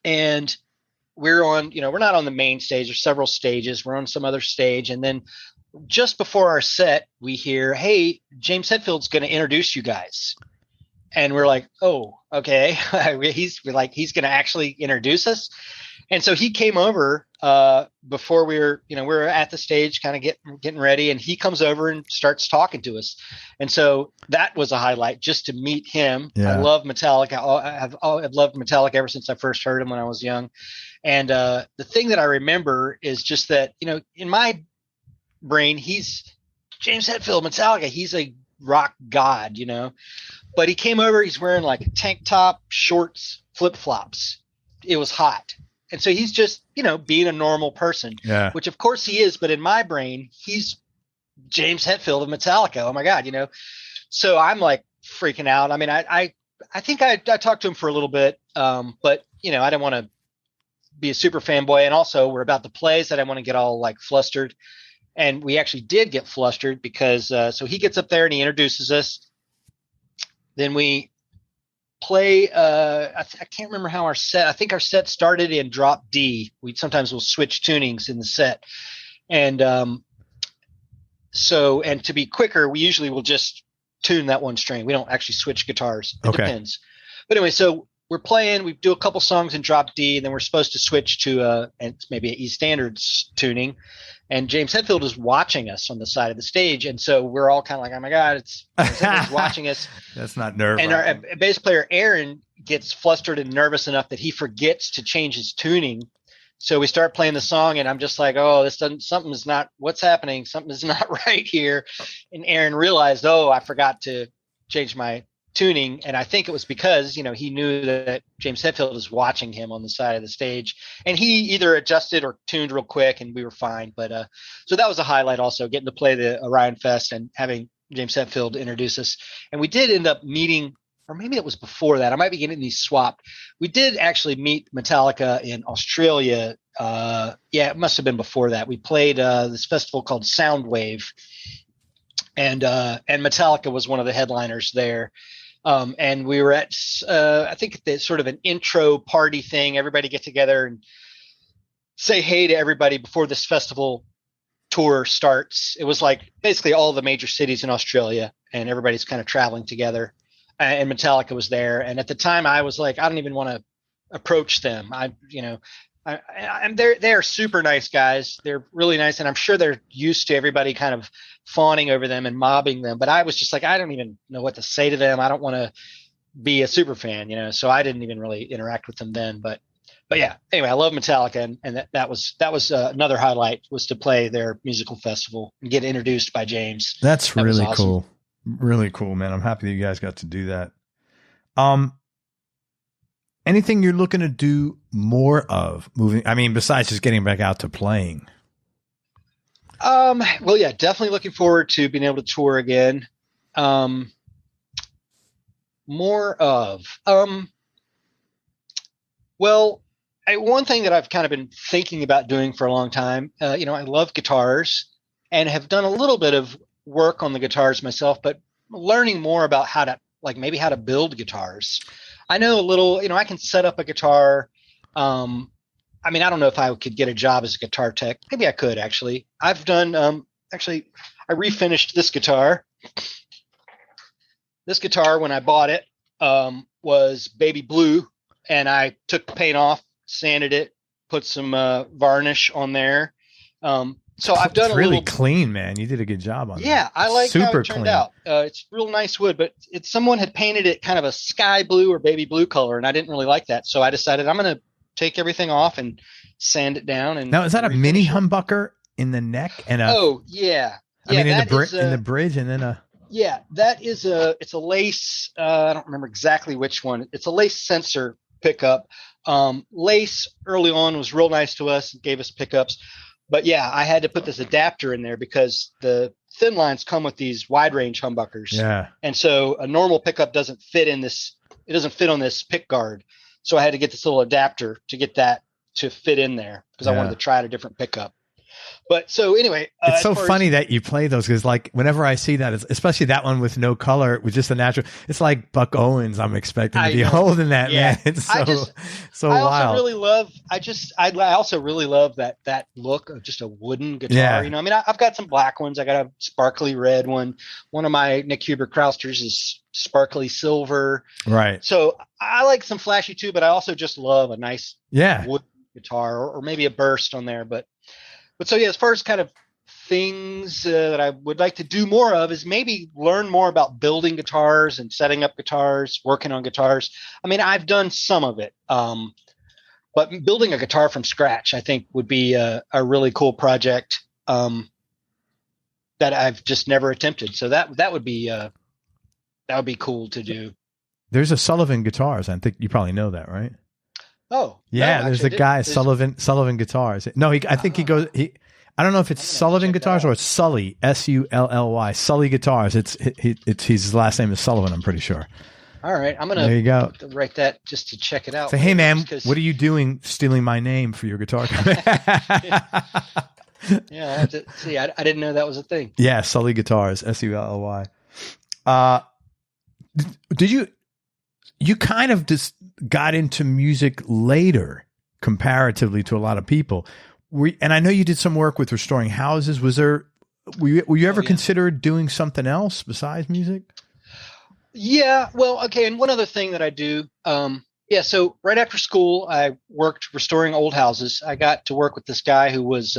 And we're on, we're not on the main stage. There's several stages. We're on some other stage. And then just before our set, we hear, "Hey, James Hetfield's going to introduce you guys." And we're like, "Oh, okay." he's going to actually introduce us. And so he came over before we were at the stage kind of getting ready, and he comes over and starts talking to us. And so that was a highlight, just to meet him. Yeah. I love Metallica. I've loved Metallica ever since I first heard him when I was young. And the thing that I remember is just that, in my brain, he's James Hetfield, Metallica. He's a rock god, but he came over, he's wearing like a tank top, shorts, flip-flops. It was hot. And so he's just, being a normal person, which of course he is. But in my brain, he's James Hetfield of Metallica. Oh my God, so I'm like freaking out. I mean, I think I talked to him for a little bit, but I didn't want to be a super fanboy. And also we're about to play, so I didn't want to get all like flustered. And we actually did get flustered because, so he gets up there and he introduces us. Then we play, I can't remember how I think our set started in drop D. Sometimes we'll switch tunings in the set. And and to be quicker, we usually will just tune that one string. We don't actually switch guitars. It depends. But anyway, so we're playing, we do a couple songs in drop D, and then we're supposed to switch to maybe an E standard tuning. And James Hetfield is watching us on the side of the stage. And so we're all kind of like, oh my God, it's James Hetfield's watching us. That's not nervous. And our bass player, Aaron, gets flustered and nervous enough that he forgets to change his tuning. So we start playing the song, and I'm just like, oh, what's happening? Something is not right here. And Aaron realized, oh, I forgot to change my tuning. And I think it was because, he knew that James Hetfield was watching him on the side of the stage, and he either adjusted or tuned real quick, and we were fine. But so that was a highlight also, getting to play the Orion Fest and having James Hetfield introduce us. And we did end up meeting, or maybe it was before that, I might be getting these swapped. We did actually meet Metallica in Australia. It must have been before that. We played this festival called Soundwave, and Metallica was one of the headliners there. And we were at, I think sort of an intro party thing. Everybody get together and say hey to everybody before this festival tour starts. It was like basically all the major cities in Australia, and everybody's kind of traveling together. And Metallica was there. And at the time I was like, I don't even want to approach them. They're super nice guys. They're really nice. And I'm sure they're used to everybody kind of fawning over them and mobbing them. But I was just like, I don't even know what to say to them. I don't want to be a super fan, so I didn't even really interact with them then. But yeah, anyway, I love Metallica. And that was another highlight, was to play their musical festival and get introduced by James. That really awesome. Cool. Really cool, man. I'm happy that you guys got to do that. Anything you're looking to do more of moving? I mean, besides just getting back out to playing. Well, yeah, definitely looking forward to being able to tour again. More of, well, one thing that I've kind of been thinking about doing for a long time, I love guitars and have done a little bit of work on the guitars myself, but learning more about how to build guitars. I know a little, I can set up a guitar. I mean, I don't know if I could get a job as a guitar tech. Maybe I could, actually. I've done, I refinished this guitar. This guitar, when I bought it, was baby blue, and I took the paint off, sanded it, put some varnish on there. So I've done it's really clean, man. You did a good job on that. Yeah, I like how it turned out. It's real nice wood, but someone had painted it kind of a sky blue or baby blue color, and I didn't really like that. So I decided I'm going to take everything off and sand it down. And now, is that a mini humbucker in the neck? And yeah. I mean, in the bridge, and then yeah, that is it's a lace. I don't remember exactly which one. It's a lace sensor pickup. Lace early on was real nice to us and gave us pickups. But yeah, I had to put this adapter in there because the thin lines come with these wide range humbuckers. Yeah. And so a normal pickup doesn't fit in this. It doesn't fit on this pick guard. So I had to get this little adapter to get that to fit in there because I wanted to try out a different pickup. But so anyway, it's so funny that you play those because, like, whenever I see that, especially that one with no color, with just a natural, it's like Buck Owens. I'm expecting to be holding that, man. It's so I wild. Also really love. I also really love that look of just a wooden guitar. Yeah. You know, I mean, I've got some black ones. I got a sparkly red one. One of my Nick Huber Krausters is sparkly silver. Right. So I like some flashy too, but I also just love a nice wood guitar or maybe a burst on there. But so yeah, as far as kind of things that I would like to do more of is maybe learn more about building guitars and setting up guitars, working on guitars. I mean, I've done some of it, but building a guitar from scratch, I think, would be a really cool project that I've just never attempted. So that would be cool to do. There's a Sullivan Guitars. I think you probably know that, right? Oh, yeah, no, there's a guy, Sullivan Guitars. No, I think he goes. I don't know if it's Sullivan Guitars or it's Sully, Sully, Sully Guitars. It's his last name is Sullivan. I'm pretty sure. All right, I'm gonna write that just to check it out. Say, hey man, what are you doing, stealing my name for your guitar company? Yeah, I have to see. I didn't know that was a thing. Yeah, Sully Guitars, Sully. Did you kind of just got into music later comparatively to a lot of people? And I know you did some work with restoring houses. Were you ever considered doing something else besides music? Yeah, well, okay. And one other thing that I do, so right after school, I worked restoring old houses. I got to work with this guy who was,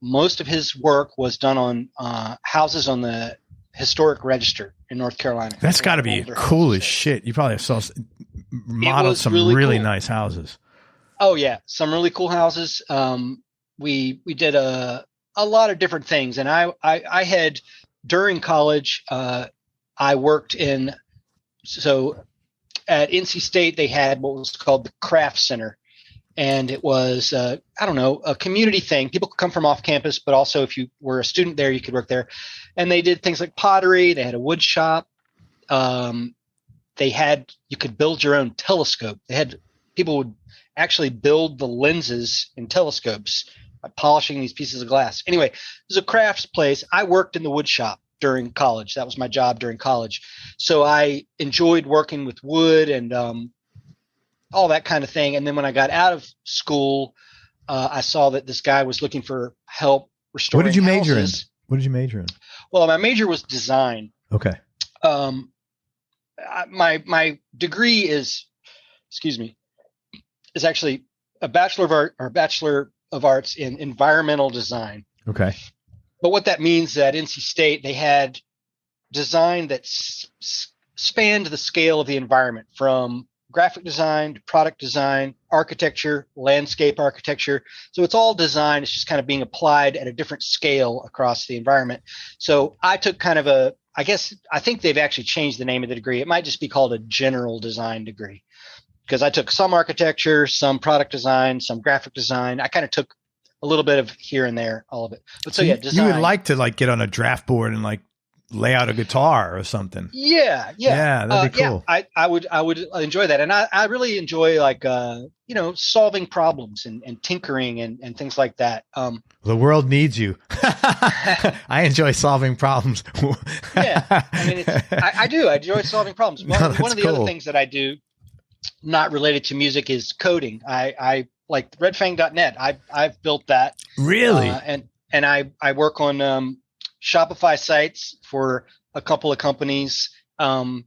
most of his work was done on houses on the historic register in North Carolina. That's got to be cool as shit. You probably have modeled some really cool, nice houses. Oh yeah, some really cool houses. We did a lot of different things, and I had during college. I worked at NC State. They had what was called the Craft Center, and it was a community thing. People could come from off campus, but also if you were a student there, you could work there. And they did things like pottery. They had a wood shop. You could build your own telescope. People would actually build the lenses in telescopes by polishing these pieces of glass. Anyway, it was a crafts place. I worked in the wood shop during college. That was my job during college. So I enjoyed working with wood and all that kind of thing. And then when I got out of school, I saw that this guy was looking for help restoring houses. What did you major in? Well, my major was design. Okay. My degree is actually a Bachelor of Arts in environmental design. Okay. But what that means is that NC State, they had design that spanned the scale of the environment, from graphic design to product design, architecture, landscape architecture. So it's all design. It's just kind of being applied at a different scale across the environment. So I took kind of I think they've actually changed the name of the degree. It might just be called a general design degree, because I took some architecture, some product design, some graphic design. I kind of took a little bit of here and there, all of it. But so yeah, design. You would like to get on a draft board and lay out a guitar or something. Yeah, that'd be cool. Yeah, I would enjoy that, and I really enjoy solving problems and tinkering and things like that. The world needs you. I enjoy solving problems. Yeah, I mean, I do. I enjoy solving problems. One of the other things that I do, not related to music, is coding. I like redfang.net. I've built that. Really? And I work on Shopify sites for a couple of companies. So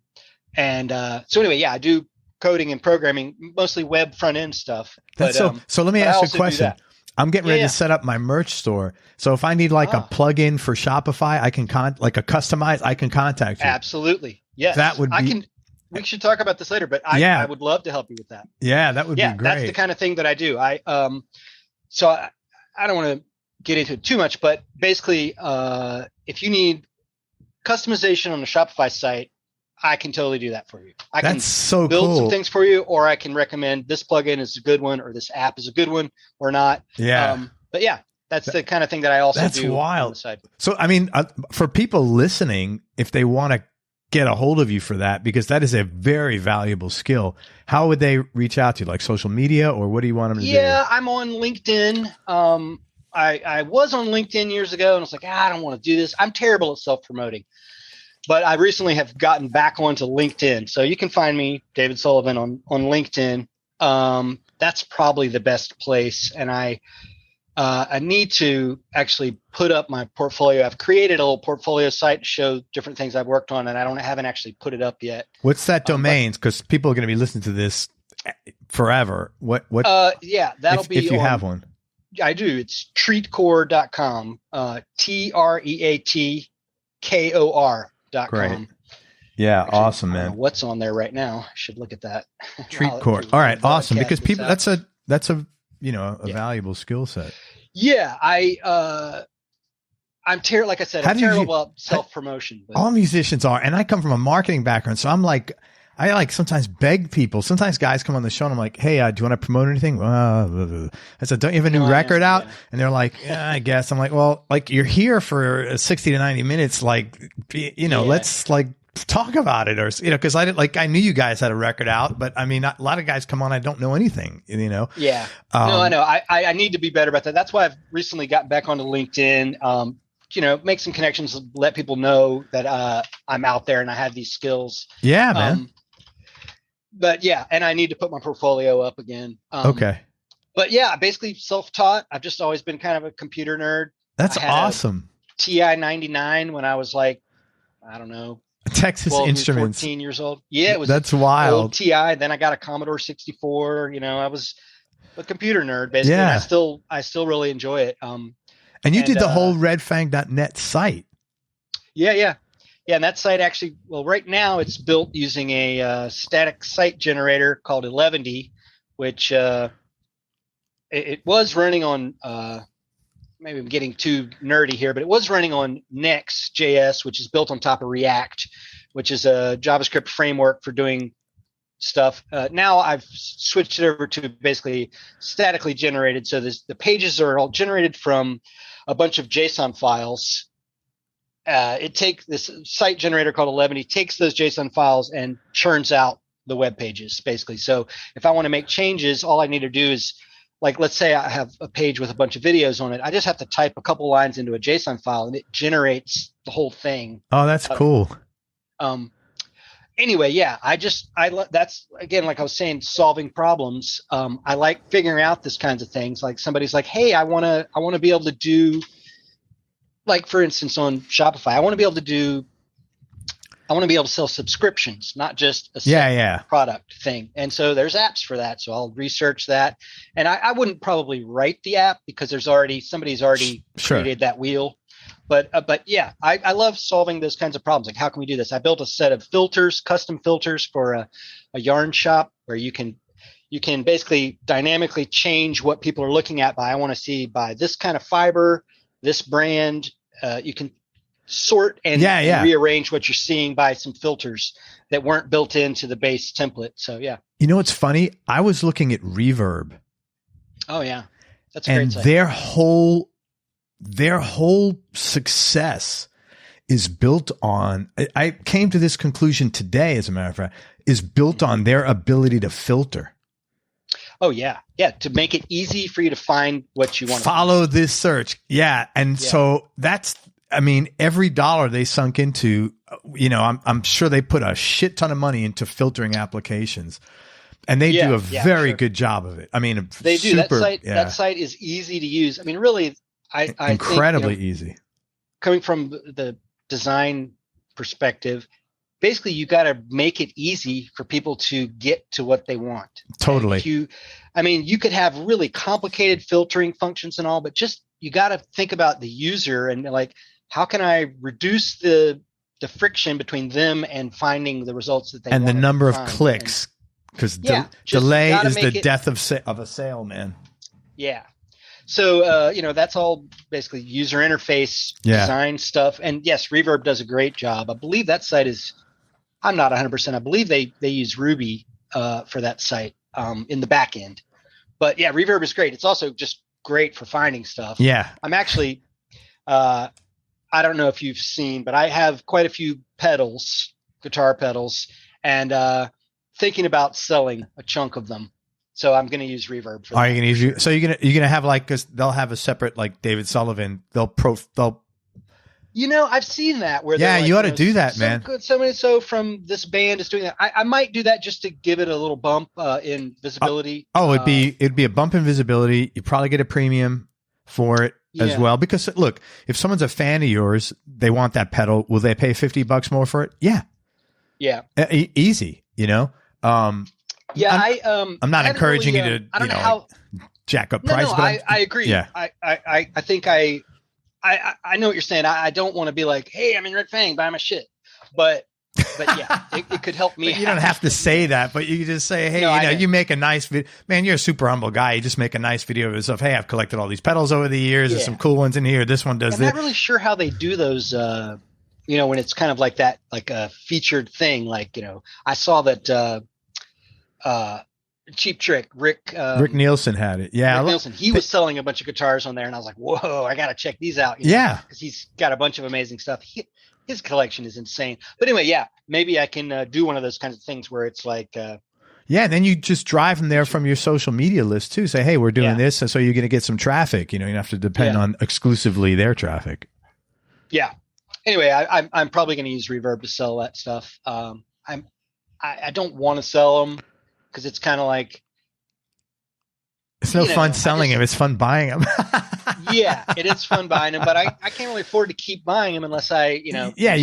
anyway, yeah, I do coding and programming, mostly web front end stuff. So let me ask you a question. I'm getting ready to set up my merch store. So if I need a plugin for Shopify, I can I can contact you. Absolutely. Yes. That would be. We should talk about this later, but I would love to help you with that. Yeah, that would be great. That's the kind of thing that I do. So I don't want to get into it too much, but basically, if you need customization on a Shopify site, I can totally do that for you. I can build some things for you, or I can recommend this plugin is a good one, or this app is a good one, or not. Yeah. But yeah, that's the kind of thing that I also do. That's wild. On the side. So, I mean, for people listening, if they want to get a hold of you for that, because that is a very valuable skill, how would they reach out to you? Like social media, or what do you want them to do? Yeah, I'm on LinkedIn. I was on LinkedIn years ago, and I was like, I don't want to do this. I'm terrible at self-promoting. But I recently have gotten back onto LinkedIn. So you can find me, David Sullivan, on LinkedIn. That's probably the best place. And I need to actually put up my portfolio. I've created a little portfolio site to show different things I've worked on, and I haven't actually put it up yet. What's that domain? Because people are going to be listening to this forever. What? Yeah, that'll be if you have one. I do. It's treatcore.com. TREATKOR.com. Great. Yeah, actually, awesome, man. What's on there right now? I should look at that. TreatCore. All right, awesome. Because people, that's a valuable skill set. Yeah, I'm terrible. Like I said, I'm terrible about self-promotion. All musicians are, and I come from a marketing background, so I sometimes beg people. Sometimes guys come on the show and I'm like, hey, do you want to promote anything? I said, don't you have a new record out? Yeah. And they're like, yeah, I guess. I'm like, well, like you're here for 60 to 90 minutes. Like, let's like talk about it, or, cause I knew you guys had a record out, but I mean, a lot of guys come on, I don't know anything, Yeah. No, I know. I need to be better about that. That's why I've recently gotten back onto LinkedIn. Make some connections, let people know that I'm out there and I have these skills. Yeah, man. But yeah, and I need to put my portfolio up again. Okay. But yeah, basically self-taught. I've just always been kind of a computer nerd. That's awesome. TI-99 when I was like, I don't know, Texas Instruments. 14 years old. Yeah, it was. That's wild. Old TI. Then I got a Commodore 64. I was a computer nerd basically. Yeah. And I still really enjoy it. And you did the whole redfang.net site. Yeah. Yeah, and that site actually, right now it's built using a static site generator called 11D, which it was running on, maybe I'm getting too nerdy here, but it was running on Next.js, which is built on top of React, which is a JavaScript framework for doing stuff. Now I've switched it over to basically statically generated. So the pages are all generated from a bunch of JSON files. This site generator called 11D takes those JSON files and churns out the web pages basically. So if I want to make changes, all I need to do is, like, let's say I have a page with a bunch of videos on it. I just have to type a couple lines into a JSON file and it generates the whole thing. Oh, that's cool. Anyway, yeah, that's again, like I was saying, solving problems. I like figuring out this kinds of things. Like somebody's like, hey, I want to be able to do, like, for instance, on Shopify, I want to be able to sell subscriptions, not just a product thing. And so there's apps for that. So I'll research that. And I wouldn't probably write the app because somebody's already created that wheel. But yeah, I love solving those kinds of problems. Like, how can we do this? I built a set of filters, custom filters for a yarn shop where you can basically dynamically change what people are looking at by, I want to see by this kind of fiber, this brand. You can sort and rearrange what you're seeing by some filters that weren't built into the base template. So yeah. What's funny? I was looking at Reverb. Oh yeah. That's a great site. Their whole success is built on, I came to this conclusion today, as a matter of fact, is built on their ability to filter. Oh yeah. Yeah. To make it easy for you to find what you want to follow this search. Yeah. And so that's, every dollar they sunk into, I'm sure they put a shit ton of money into filtering applications, and they do a very good job of it. They do. That site is easy to use. Really, I incredibly think, easy. Coming from the design perspective, basically you got to make it easy for people to get to what they want. Totally. You could have really complicated filtering functions and all, but just, you got to think about the user and, like, how can I reduce the friction between them and finding the results that they want? And the number of clicks, because delay is the death of a sale, man. Yeah. So, that's all basically user interface design stuff. And yes, Reverb does a great job. I believe that site is, I'm not 100%. I believe they use Ruby for that site in the back end. But yeah, Reverb is great. It's also just great for finding stuff. Yeah. I'm actually, I don't know if you've seen, but I have quite a few pedals, guitar pedals, and thinking about selling a chunk of them. So I'm going to use reverb for that. Are you going to use? So you're gonna have like, because they'll have a separate, like David Sullivan. They'll. I've seen that where you ought to do that, man. So from this band is doing that. I might do that just to give it a little bump in visibility. It'd be a bump in visibility. You probably get a premium for it as well. Because look, if someone's a fan of yours, they want that pedal. Will they pay $50 more for it? Yeah. Yeah. Easy. I'm not encouraging you to. I don't know how jack up price. But I agree. Yeah. I think I know what you're saying. I don't want to be like, hey, I'm in Red Fang, buy my shit. But yeah, it could help me. You don't have to say that, but you just say, hey, you make a nice video. Man, you're a super humble guy. You just make a nice video of yourself. Hey, I've collected all these pedals over the years. There's some cool ones in here. This one does this. I'm not really sure how they do those, when it's kind of like that, like a featured thing. Like, I saw that Cheap Trick, Rick Nielsen had it. Yeah. Rick Nielsen. He was selling a bunch of guitars on there, and I was like, whoa, I got to check these out. Because he's got a bunch of amazing stuff. His collection is insane. But anyway, maybe I can do one of those kinds of things where it's like, and then you just drive them there from your social media list too. Say, hey, we're doing this, and so you're going to get some traffic. You don't have to depend on exclusively their traffic. Yeah. Anyway, I'm probably going to use reverb to sell that stuff. I don't want to sell them because it's kind of like, it's no fun selling them. It's fun buying them. Yeah, it is fun buying them, but I can't really afford to keep buying them unless I, you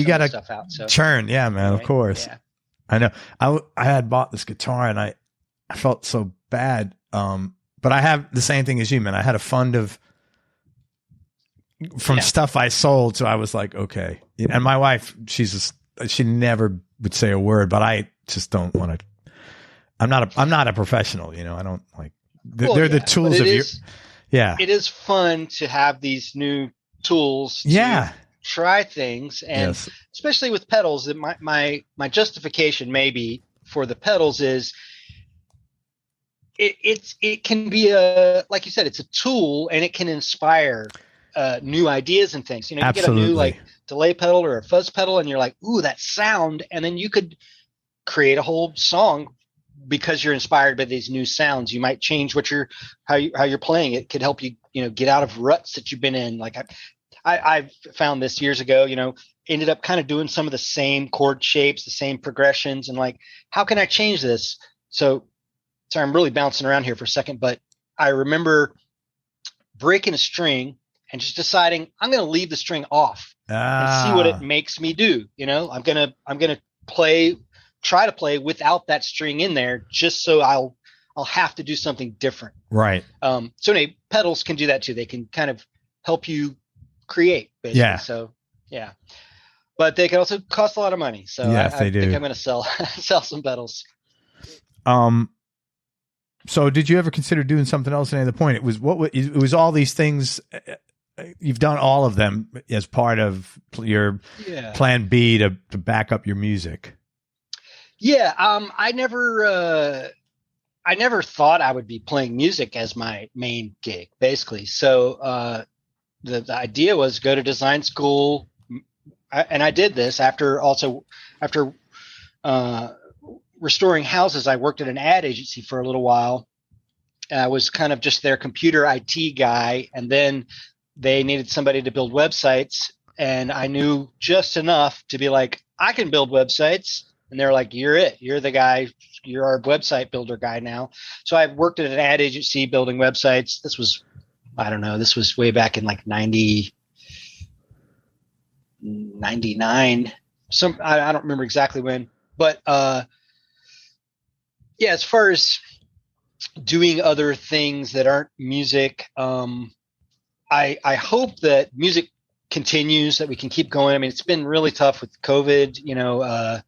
got to stuff out. So churn. Yeah, man, right? Of course. Yeah. I know. I had bought this guitar and I felt so bad. But I have the same thing as you, man. I had a fund from stuff I sold. So I was like, okay. And my wife, she never would say a word, but I just don't want to. I'm not a professional, I don't like. They're the tools of your. Yeah, it is fun to have these new tools. To try things, and especially with pedals. That my justification maybe for the pedals is it can be like you said, it's a tool, and it can inspire new ideas and things. You get a new like delay pedal or a fuzz pedal, and you're like, ooh, that sound, and then you could create a whole song. Because you're inspired by these new sounds, you might change how you're playing. It could help you, get out of ruts that you've been in. Like I found this years ago, ended up kind of doing some of the same chord shapes, the same progressions, and like, how can I change this? So, sorry, I'm really bouncing around here for a second, but I remember breaking a string and just deciding I'm going to leave the string off and see what it makes me do. I'm going to try to play without that string in there, just so I'll have to do something different. Right. So anyway, pedals can do that too. They can kind of help you create, basically. Yeah. So yeah, but they can also cost a lot of money. So I think I'm going to sell some pedals. So did you ever consider doing something else at any other point? It was all these things. You've done all of them as part of your plan B to back up your music. Yeah, I never thought I would be playing music as my main gig, basically. So the idea was go to design school, and I did this after restoring houses. I worked at an ad agency for a little while. I was kind of just their computer IT guy, and then they needed somebody to build websites, and I knew just enough to be like, I can build websites. And they're like, you're it. You're the guy. You're our website builder guy now. So I've worked at an ad agency building websites. This was way back in like 99. I don't remember exactly when. But as far as doing other things that aren't music, I hope that music continues, that we can keep going. I mean, it's been really tough with COVID,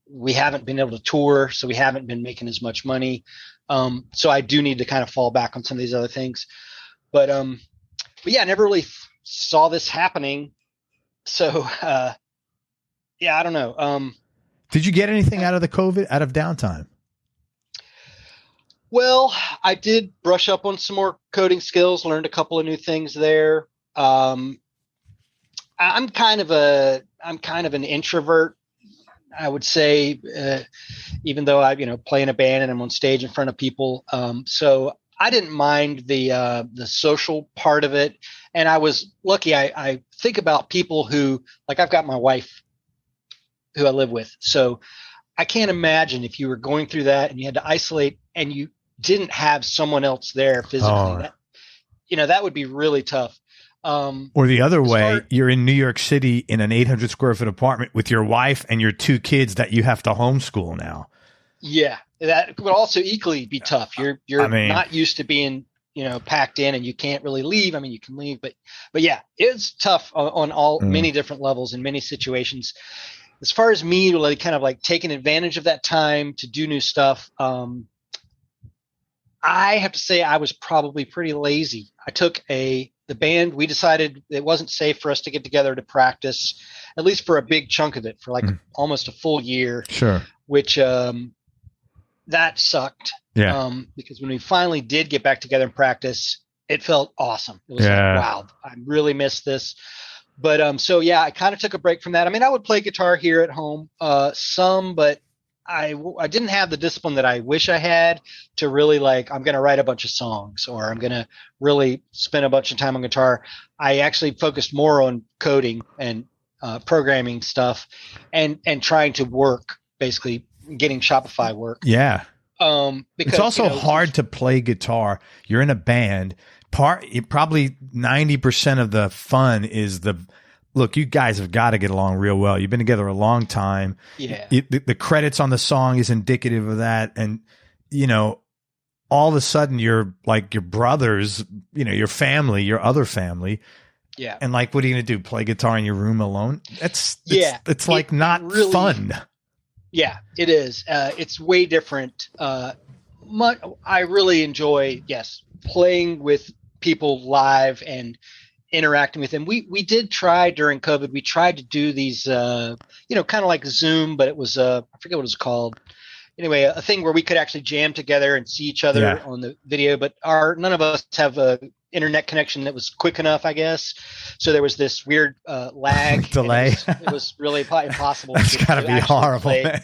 we haven't been able to tour, so we haven't been making as much money. So I do need to kind of fall back on some of these other things. But I never really saw this happening. So, I don't know. Did you get anything out of the COVID, out of downtime? Well, I did brush up on some more coding skills, learned a couple of new things there. I'm kind of an introvert. I would say, even though I, play in a band and I'm on stage in front of people. So I didn't mind the social part of it. And I was lucky. I think about people who, like, I've got my wife who I live with. So I can't imagine if you were going through that and you had to isolate and you didn't have someone else there physically. That would be really tough. Or the other way, you're in New York City in an 800 square foot apartment with your wife and your 2 kids that you have to homeschool now. Yeah, that would also equally be tough. You're not used to being, packed in, and you can't really leave. I mean, you can leave, but yeah, it's tough on many different levels in many situations. As far as me, like, kind of like taking advantage of that time to do new stuff, I have to say I was probably pretty lazy. I took the band. We decided it wasn't safe for us to get together to practice, at least for a big chunk of it, for like almost a full year. Sure. Which that sucked. Yeah. Because when we finally did get back together and practice, it felt awesome. It was like, wow, I really missed this. But so yeah, I kind of took a break from that. I mean, I would play guitar here at home, some, but I didn't have the discipline that I wish I had to really, like, I'm going to write a bunch of songs, or I'm going to really spend a bunch of time on guitar. I actually focused more on coding and programming stuff and trying to work, basically getting Shopify work. Yeah. Because it's also hard to play guitar. You're in a band. Probably 90% of the fun is look, you guys have got to get along real well. You've been together a long time. Yeah. The credits on the song is indicative of that. And, all of a sudden you're like your brothers, your family, your other family. Yeah. And like, what are you going to do? Play guitar in your room alone? It's like not really fun. Yeah, it is. It's way different. I really enjoy, playing with people live and interacting with them. We did try during COVID. We tried to do these, kind of like Zoom, but it was I forget what it was called. Anyway, a thing where we could actually jam together and see each other on the video, but none of us have a internet connection that was quick enough, I guess. So there was this weird lag delay. It was really impossible. That's gotta be horrible, man.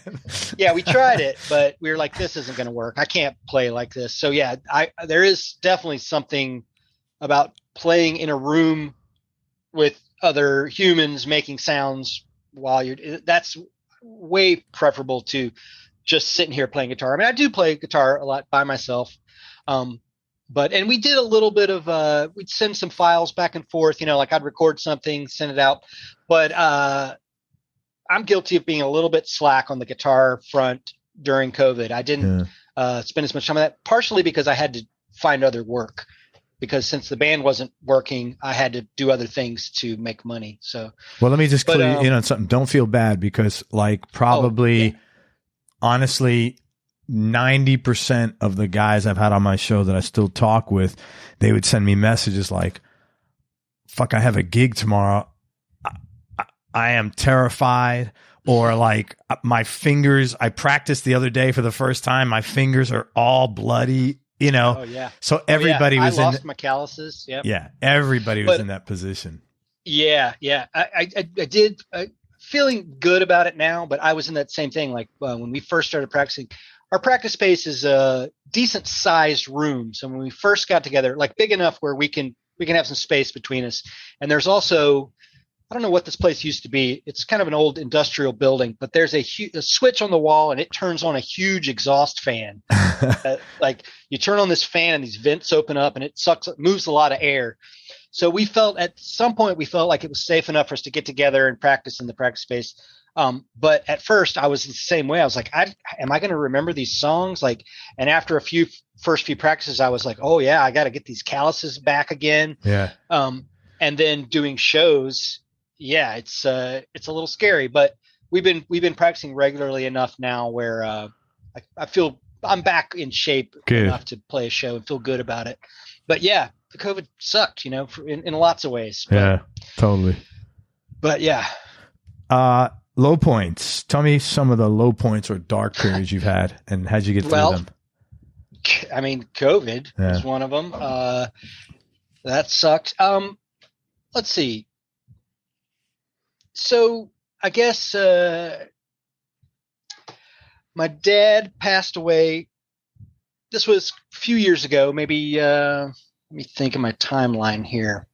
Yeah, we tried it, but we were like, this isn't going to work. I can't play like this. So yeah, there is definitely something about playing in a room with other humans making sounds while that's way preferable to just sitting here playing guitar. I mean, I do play guitar a lot by myself. And we did a little bit of, we'd send some files back and forth, like I'd record something, send it out. But I'm guilty of being a little bit slack on the guitar front during COVID. I didn't spend as much time on that, partially because I had to find other work. Because since the band wasn't working, I had to do other things to make money. So, well, let me just clue you in on something. Don't feel bad, because honestly, 90% of the guys I've had on my show that I still talk with, they would send me messages like, fuck, I have a gig tomorrow. I am terrified. Or like, my fingers, I practiced the other day for the first time. My fingers are all bloody, Oh, yeah. So everybody was I lost my calluses. Yep. Yeah. Everybody was in that position. Yeah. Yeah. I did. Feeling good about it now, but I was in that same thing. Like when we first started practicing, our practice space is a decent sized room. So when we first got together, like big enough where we can have some space between us. And there's also, I don't know what this place used to be. It's kind of an old industrial building, but there's a switch on the wall, and it turns on a huge exhaust fan. Like you turn on this fan and these vents open up, and it moves a lot of air. So we felt at some point like it was safe enough for us to get together and practice in the practice space. But at first I was the same way. I was like, am I going to remember these songs? Like, and after first few practices, I was like, oh yeah, I got to get these calluses back again. Yeah. And then doing shows. Yeah, it's a little scary, but we've been practicing regularly enough now where I feel I'm back in shape enough to play a show and feel good about it. But yeah, the COVID sucked, in lots of ways. But, yeah, totally. But yeah. Low points. Tell me some of the low points or dark periods you've had, and how'd you get through them? I mean, COVID was one of them. That sucked. Let's see. So I guess my dad passed away. This was a few years ago, maybe, let me think of my timeline here.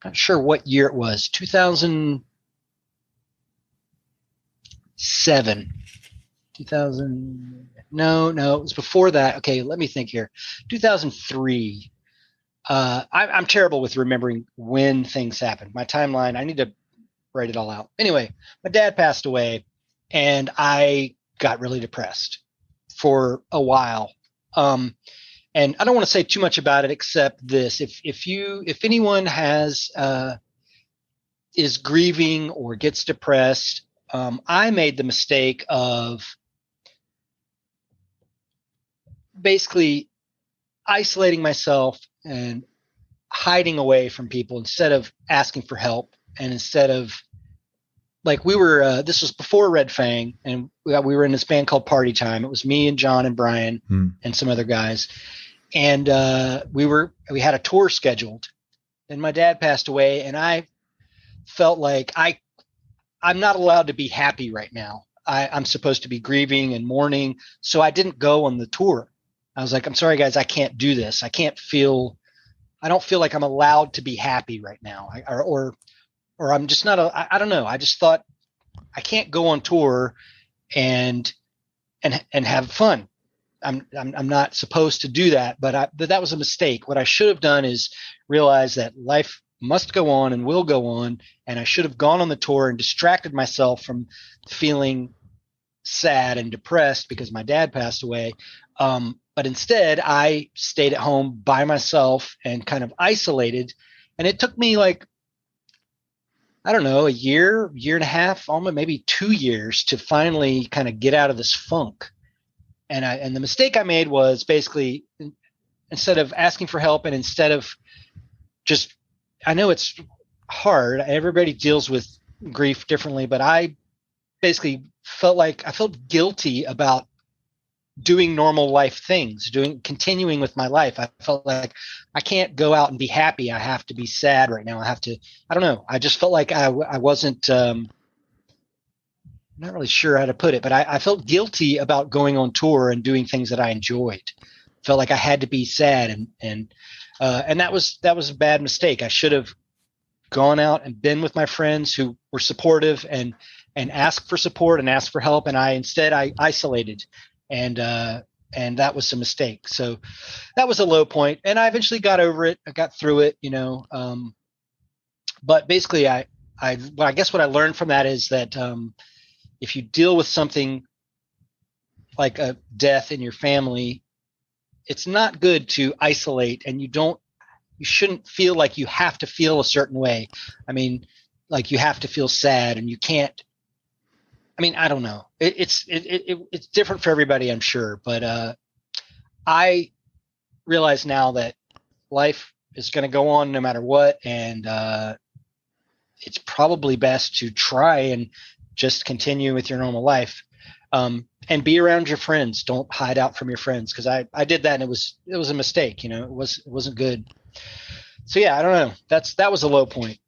Not sure what year it was. 2007. 2000. No, it was before that. Okay, let me think here. 2003. I'm terrible with remembering when things happened. My timeline, I need to write it all out. Anyway, my dad passed away, and I got really depressed for a while. And I don't want to say too much about it, except this: if anyone is grieving or gets depressed, I made the mistake of basically isolating myself and hiding away from people instead of asking for help, and instead of, like, we were this was before Red Fang, and we were in this band called Party Time. It was me and John and Brian and some other guys, and we had a tour scheduled, and my dad passed away, and I felt like I'm not allowed to be happy right now. I'm supposed to be grieving and mourning, so I didn't go on the tour. I was like, I'm sorry, guys, I can't do this. I don't feel like I'm allowed to be happy right now. Or I'm just not, I don't know. I just thought I can't go on tour and have fun. I'm not supposed to do that, but that was a mistake. What I should have done is realize that life must go on and will go on. And I should have gone on the tour and distracted myself from feeling sad and depressed because my dad passed away. But instead, I stayed at home by myself and kind of isolated. And it took me, like, I don't know, a year and a half, almost maybe 2 years to finally kind of get out of this funk. And the mistake I made was basically, instead of asking for help and instead of just, I know it's hard. Everybody deals with grief differently, but I basically felt guilty about doing normal life things, continuing with my life. I felt like I can't go out and be happy. I have to be sad right now. I don't know. I just felt like I wasn't, not really sure how to put it, but I felt guilty about going on tour and doing things that I enjoyed. Felt like I had to be sad, and that was a bad mistake. I should have gone out and been with my friends who were supportive and asked for support and asked for help. And I isolated. And that was a mistake. So that was a low point, and I eventually got over it. I got through it, but basically I guess what I learned from that is that, if you deal with something like a death in your family, it's not good to isolate, and you shouldn't feel like you have to feel a certain way. I mean, like you have to feel sad, and you can't. I mean, I don't know. It's different for everybody, I'm sure. But I realize now that life is going to go on no matter what, and it's probably best to try and just continue with your normal life, and be around your friends. Don't hide out from your friends, because I did that, and it was a mistake. It wasn't good. So yeah, I don't know. That was a low point.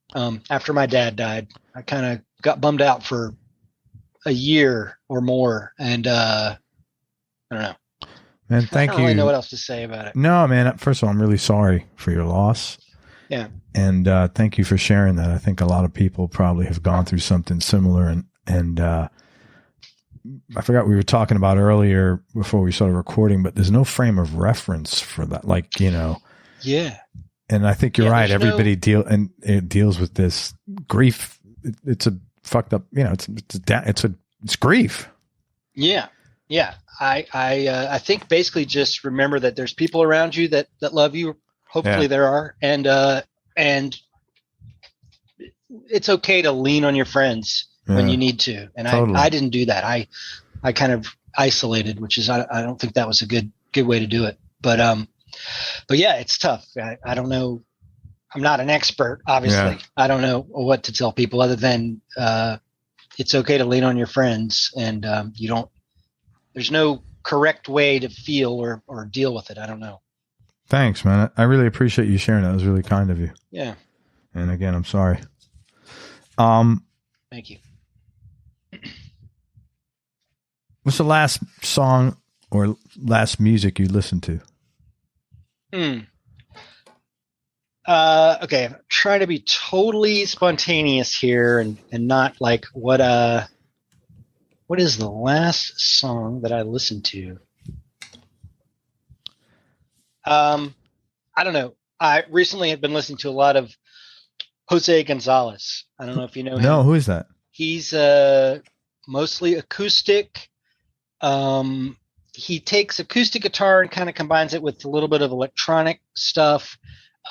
After my dad died, I kind of got bummed out for a year or more, and I don't know. Man, thank you. I don't really know what else to say about it. No, man. First of all, I'm really sorry for your loss. Yeah. And thank you for sharing that. I think a lot of people probably have gone through something similar, and I forgot we were talking about earlier before we started recording, but there's no frame of reference for that. Like, Yeah. And I think you're right. Everybody deals with this grief. It's a fucked up, it's grief. Yeah. Yeah. I think basically just remember that there's people around you that love you. Hopefully there are. And it's okay to lean on your friends when you need to. And totally. I didn't do that. I kind of isolated, which is, I don't think that was a good way to do it. But yeah, it's tough. I don't know. I'm not an expert, obviously. Yeah. I don't know what to tell people other than it's okay to lean on your friends, and there's no correct way to feel or deal with it. I don't know. Thanks, man. I really appreciate you sharing that. It was really kind of you. Yeah. And again, I'm sorry. Thank you. What's the last song or last music you listened to? Okay, I'm trying to be totally spontaneous here and not like what is the last song that I listened to? I don't know. I recently have been listening to a lot of Jose Gonzalez. I don't know if you know him. No, who is that? He's mostly acoustic. He takes acoustic guitar and kind of combines it with a little bit of electronic stuff.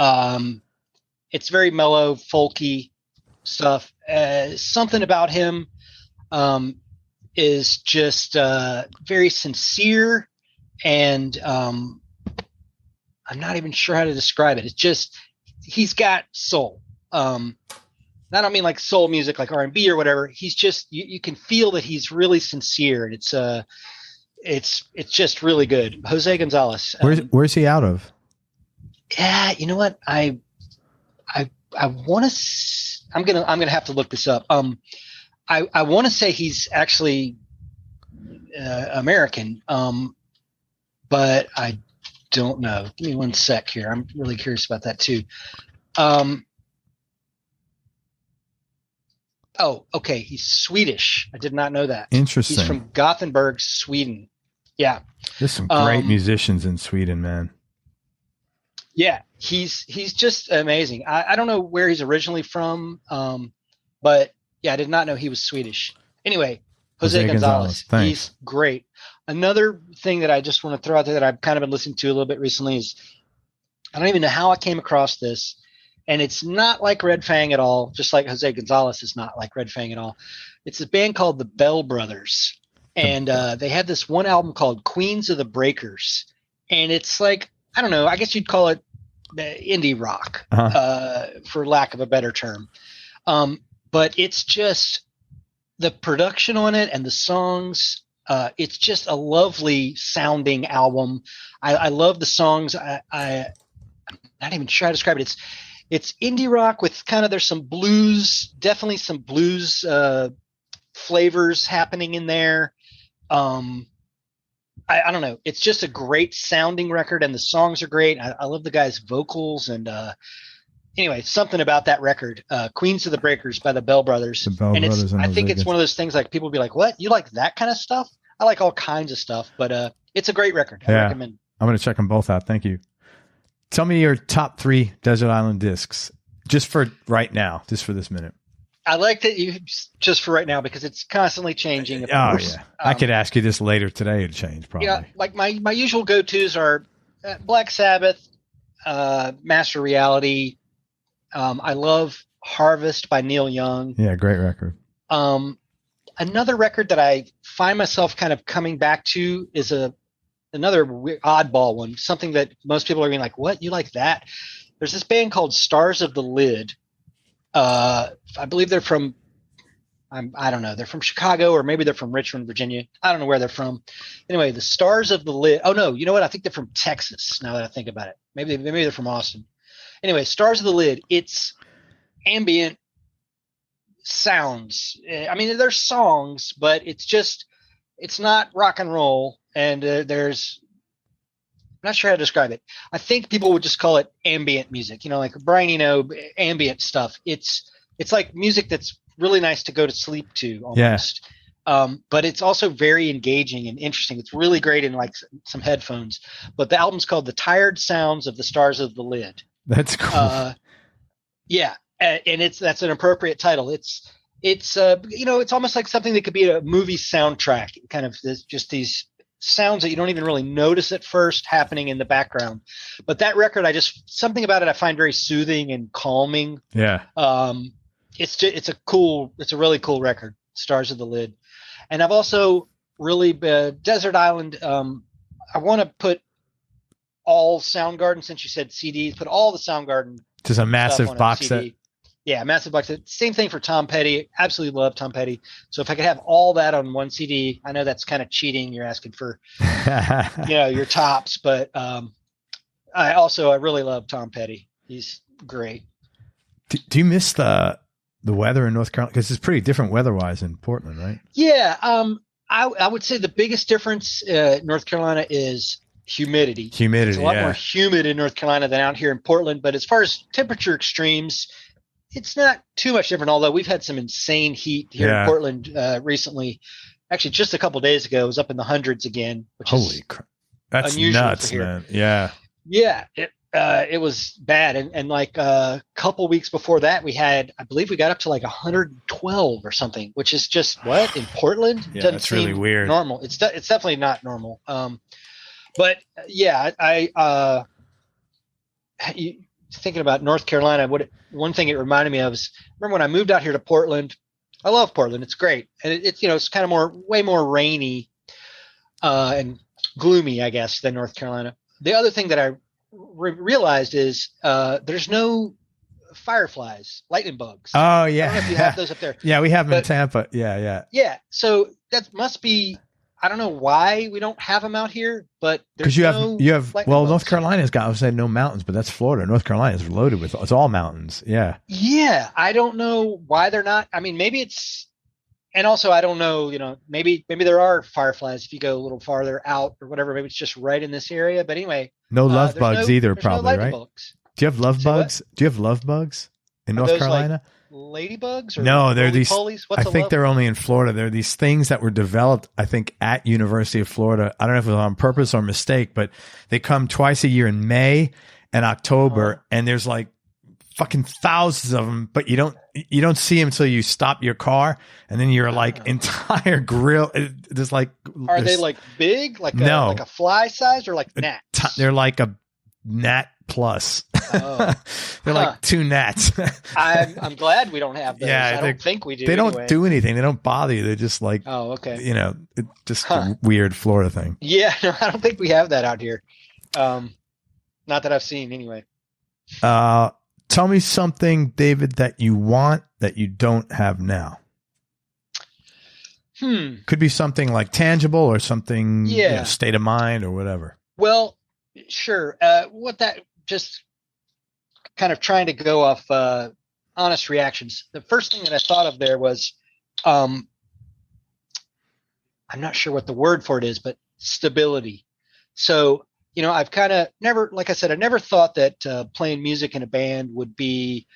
It's very mellow, folky stuff. Something about him is just very sincere, and I'm not even sure how to describe it. It's just he's got soul. I don't mean like soul music, like R&B or whatever. He's just you can feel that he's really sincere, and it's just really good. Jose Gonzalez. Where's he out of? Yeah, you know what? I want to. I'm gonna have to look this up. I want to say he's actually American, but I don't know. Give me one sec here. I'm really curious about that too. Oh, okay. He's Swedish. I did not know that. Interesting. He's from Gothenburg, Sweden. Yeah. There's some great musicians in Sweden, man. Yeah, he's just amazing. I don't know where he's originally from, but yeah, I did not know he was Swedish. Anyway, Jose Gonzalez. He's great. Another thing that I just want to throw out there that I've kind of been listening to a little bit recently is I don't even know how I came across this, and it's not like Red Fang at all, just like Jose Gonzalez is not like Red Fang at all. It's a band called the Bell Brothers, and they had this one album called Queens of the Breakers, and it's like, I don't know, I guess you'd call it indie rock, for lack of a better term. But it's just the production on it and the songs. It's just a lovely sounding album. I love the songs. I'm not even sure how to describe it. It's indie rock with kind of, there's some blues, definitely some blues flavors happening in there. I don't know. It's just a great sounding record, and the songs are great. I love the guy's vocals, and anyway, something about that record, Queens of the Breakers by the Bell Brothers. I think it's one of those things like people be like, what? You like that kind of stuff? I like all kinds of stuff, but it's a great record. I recommend. I'm going to check them both out. Thank you. Tell me your top 3 Desert Island discs, just for right now, just for this minute. I like that you just for right now because it's constantly changing. Of course. Yeah. I could ask you this later today to change, probably. Yeah, like my usual go-tos are Black Sabbath, Master Reality. I love Harvest by Neil Young. Yeah, great record. Another record that I find myself kind of coming back to is another oddball one, something that most people are being like, what? You like that? There's this band called Stars of the Lid. I believe they're from, I don't know, they're from Chicago, or maybe they're from Richmond, Virginia. I don't know where they're from. Anyway, the Stars of the Lid. Oh no, you know what? I think they're from Texas. Now that I think about it, maybe they're from Austin. Anyway, Stars of the Lid. It's ambient sounds. I mean, there's songs, but it's not rock and roll. And there's, I'm not sure how to describe it. I think people would just call it ambient music, like Brian Eno, ambient stuff. It's like music that's really nice to go to sleep to almost. Yeah. But it's also very engaging and interesting. It's really great in like some headphones. But the album's called The Tired Sounds of the Stars of the Lid. That's cool. Yeah. And that's an appropriate title. It's it's almost like something that could be a movie soundtrack, kind of just these sounds that you don't even really notice at first happening in the background. But that record, something about it I find very soothing and calming. Yeah. It's a really cool record, Stars of the Lid. And I've also really Desert Island. I want to put all Soundgarden, since you said CDs, put all the Soundgarden. Just a massive box set. Yeah, massive box set. Same thing for Tom Petty. Absolutely love Tom Petty. So if I could have all that on one CD, I know that's kind of cheating. You're asking for, your tops, but I really love Tom Petty. He's great. Do you miss the weather in North Carolina? Because it's pretty different weather-wise in Portland, right? Yeah. I would say the biggest difference in North Carolina is humidity. It's a lot more humid in North Carolina than out here in Portland. But as far as temperature extremes, it's not too much different. Although we've had some insane heat here in Portland recently. Actually, just a couple of days ago, it was up in the hundreds again, which is that's unusual nuts, for here. Man. Yeah. Yeah. It was bad. And like a couple weeks before that, I believe we got up to like 112 or something, which is just what in Portland? Yeah, that's really weird. Normal. It's definitely not normal. But yeah, thinking about North Carolina, one thing it reminded me of is, remember when I moved out here to Portland? I love Portland. It's great. And it's kind of way more rainy and gloomy, I guess, than North Carolina. The other thing that I realized is there's no fireflies, lightning bugs. Oh yeah, I don't know if you have those up there. Yeah, we have them in Tampa. Yeah. So that must be, I don't know why we don't have them out here, but because you have bugs. North Carolina's got, I would say, no mountains, but that's Florida. North Carolina is loaded with, it's all mountains. Yeah, I don't know why they're not. I mean, maybe it's, and also I don't know, maybe there are fireflies if you go a little farther out or whatever. Maybe it's just right in this area. But anyway, no love bugs either, probably, right? Bugs. Do you have love bugs? Do you have love bugs in North Carolina? Ladybugs? Or no, they're these. I think they're bug? only in Florida. They're these things that were developed, I think, at University of Florida. I don't know if it was on purpose or mistake, but they come twice a year in May and October, and there's like fucking thousands of them, but you don't see them until you stop your car, and then your like entire grill. There's like, are they like big, like a fly size, or like gnats? They're like a gnat plus. Oh. They're like two gnats. I'm glad we don't have those. Yeah, I don't think we do. They don't do anything. They don't bother you. They're just like, oh, okay. It's just a weird Florida thing. Yeah, no, I don't think we have that out here. Not that I've seen anyway. Tell me something, David, that you want that you don't have now. Could be something like tangible or something, state of mind or whatever. Well, sure. What that just kind of trying to go off honest reactions. The first thing that I thought of there was, I'm not sure what the word for it is, but stability. So, I've kind of never, like I said, I never thought that playing music in a band would be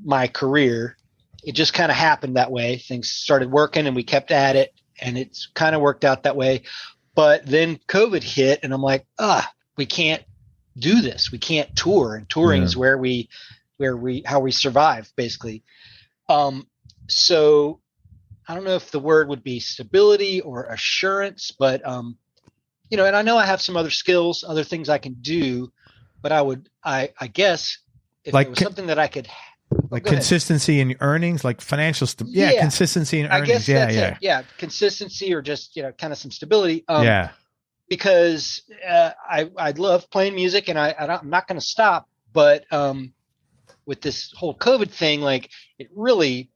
my career. It just kind of happened that way. Things started working and we kept at it, and it's kind of worked out that way. But then COVID hit, and I'm like, we can't do this. We can't tour, and touring is how we survive, basically. So I don't know if the word would be stability or assurance, but and I know I have some other skills, other things I can do, but I guess if it was something that I could, like consistency in earnings, like financial consistency in earnings. I guess that's it. Yeah, consistency, or just kind of some stability. Because I love playing music, and I'm not going to stop. But with this whole COVID thing, like, it really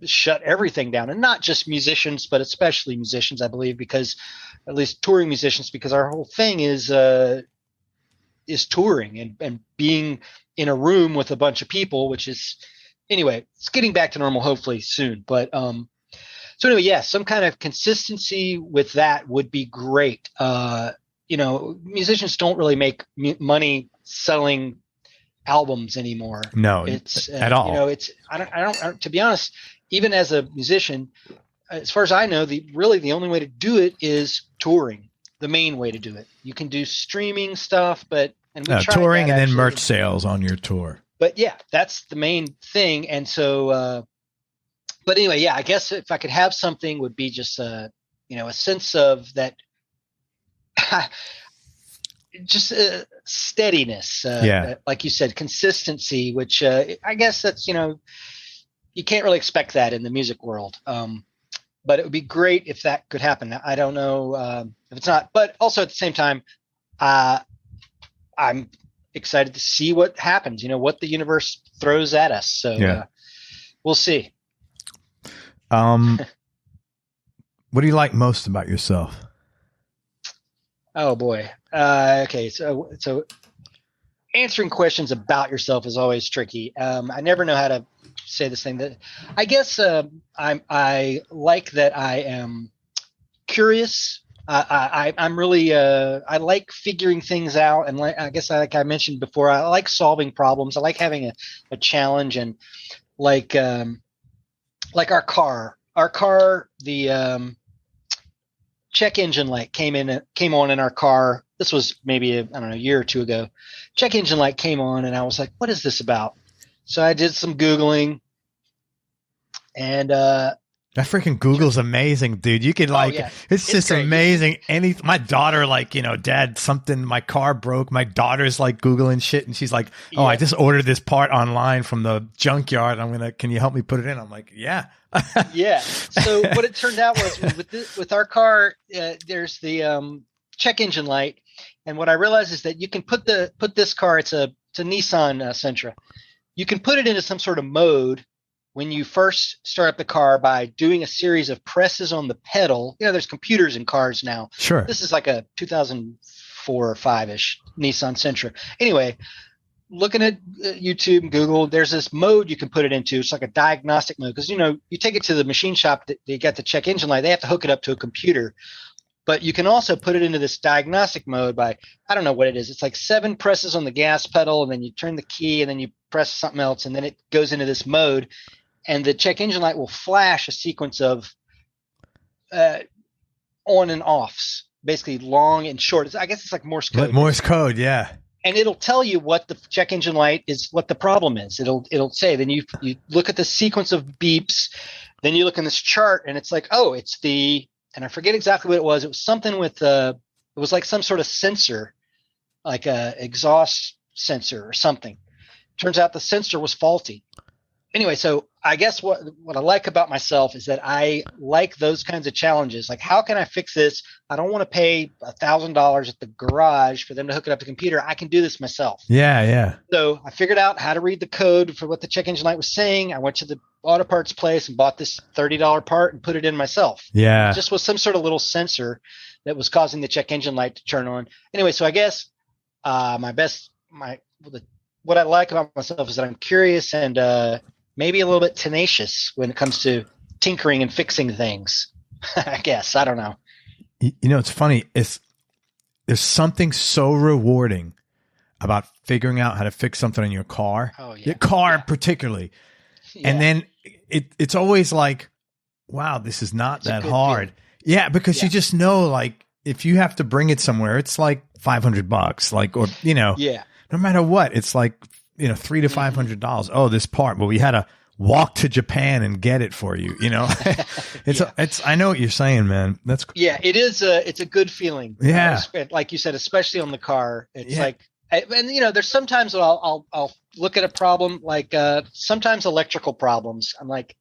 shut everything down, and not just musicians, but especially musicians, I believe, because at least touring musicians, because our whole thing is touring and being in a room with a bunch of people, which is, anyway, it's getting back to normal hopefully soon. But so anyway, some kind of consistency with that would be great. Musicians don't really make money selling albums anymore. No, it's at all. I don't, to be honest, even as a musician, as far as I know, the only way to do it is touring. The main way to do it. You can do streaming stuff, but touring and then merch sales on your tour. But yeah, that's the main thing. And so, but anyway, I guess if I could have something, would be just a sense of that, just steadiness. Like you said, consistency, which I guess that's, you can't really expect that in the music world. But it would be great if that could happen. I don't know if it's not, but also at the same time, I'm excited to see what happens, what the universe throws at us. So we'll see. What do you like most about yourself? Oh boy. Okay. So answering questions about yourself is always tricky. I never know how to say this thing. That I guess I like that I am curious. I'm really I like figuring things out, and I guess like I mentioned before, I like solving problems. I like having a challenge, and like our car, the check engine light came on in our car. This was maybe a year or two ago. Check engine light came on, and I was like, "What is this about?" So I did some Googling, and that freaking Google's amazing, dude. You can it's just great. Amazing. My daughter, Dad, my car broke. My daughter's like Googling shit, and she's like, I just ordered this part online from the junkyard. Can you help me put it in? I'm like, yeah. Yeah. So what it turned out was with our car, there's the check engine light, and what I realized is that you can put this car. It's a Nissan Sentra. You can put it into some sort of mode when you first start up the car by doing a series of presses on the pedal. There's computers in cars now. Sure. This is like a 2004 or 5-ish Nissan Sentra. Anyway, looking at YouTube and Google, there's this mode you can put it into. It's like a diagnostic mode because, you take it to the machine shop, they got the check engine light. They have to hook it up to a computer. But you can also put it into this diagnostic mode by, I don't know what it is. It's like 7 presses on the gas pedal, and then you turn the key, and then you press something else, and then it goes into this mode. And the check engine light will flash a sequence of on and offs, basically long and short. I guess it's like Morse code. Morse code, yeah. And it'll tell you what the check engine light is, what the problem is. It'll say. Then you look at the sequence of beeps. Then you look in this chart, and it's like, it's and I forget exactly what it was. It was something with it was like some sort of sensor, like a exhaust sensor or something. Turns out the sensor was faulty. Anyway, so I guess what I like about myself is that I like those kinds of challenges. Like, how can I fix this? I don't want to pay $1,000 at the garage for them to hook it up to the computer. I can do this myself. Yeah, yeah. So I figured out how to read the code for what the check engine light was saying. I went to the auto parts place and bought this $30 part and put it in myself. Yeah. It just was some sort of little sensor that was causing the check engine light to turn on. Anyway, so I guess what I like about myself is that I'm curious and maybe a little bit tenacious when it comes to tinkering and fixing things. I guess. I don't know. It's funny. There's something so rewarding about figuring out how to fix something in your car. Oh, yeah. Your car particularly. Yeah. And then it's always like, wow, this is not that hard. Feeling. Yeah, because you just know, like, if you have to bring it somewhere, it's like $500, like, or no matter what, it's like, $300 to $500. Oh, this part. Well, we had to walk to Japan and get it for you. It's. I know what you're saying, man. That's it is. It's a good feeling. Yeah, like you said, especially on the car. It's like, and there's sometimes that I'll look at a problem like sometimes electrical problems. I'm like,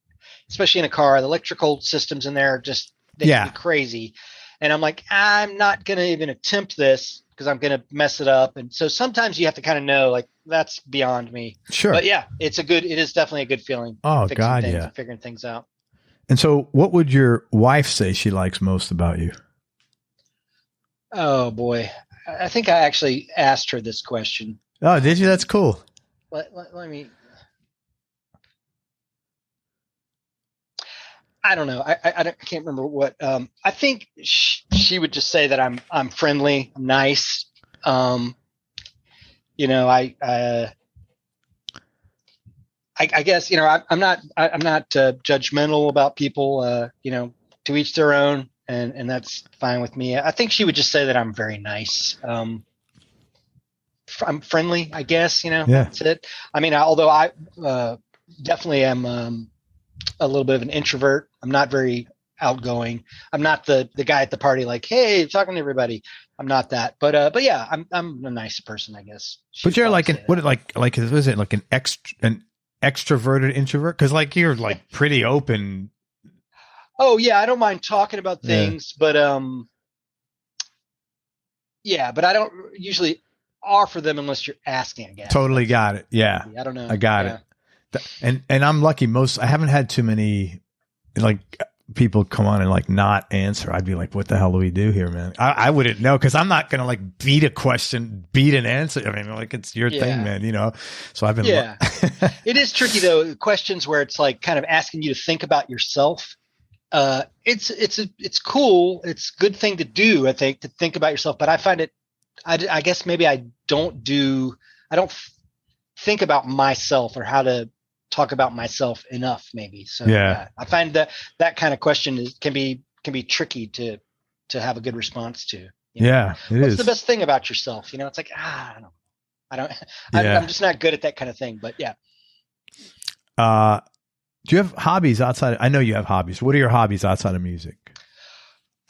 especially in a car, the electrical systems in there just can be crazy, and I'm like, I'm not gonna even attempt this because I'm going to mess it up. And so sometimes you have to kind of know, like, that's beyond me. Sure. But yeah, it is definitely a good feeling. Oh, God, yeah. And figuring things out. And so what would your wife say she likes most about you? Oh, boy. I think I actually asked her this question. Oh, did you? That's cool. Let me... I don't know. I can't remember what. I think she would just say that I'm friendly, I'm nice. I guess I'm not judgmental about people. To each their own, and that's fine with me. I think she would just say that I'm very nice. I'm friendly, I guess. That's it. I mean, although I definitely am. A little bit of an introvert. I'm not very outgoing. I'm not the guy at the party like, hey, talking to everybody. I'm not that. But yeah, I'm a nice person, I guess. But you're like was it like an extroverted introvert? Because like you're like pretty open. Oh yeah, I don't mind talking about things, but but I don't usually offer them unless you're asking, I guess. Totally got it. Yeah. I don't know. I got it. And I'm lucky. I haven't had too many like people come on and like not answer. I'd be like, what the hell do we do here, man? I wouldn't know because I'm not going to like beat an answer. I mean, like it's your thing, man, So I've been. It is tricky though. Questions where it's like kind of asking you to think about yourself. It's cool. It's a good thing to do, I think, to think about yourself. But I find it, I guess maybe I don't think about myself or how to talk about myself enough, maybe. So I find that kind of question can be tricky to have a good response to. What's the best thing about yourself? It's like, I don't, I'm just not good at that kind of thing, but yeah. Do you have hobbies outside? I know you have hobbies. What are your hobbies outside of music?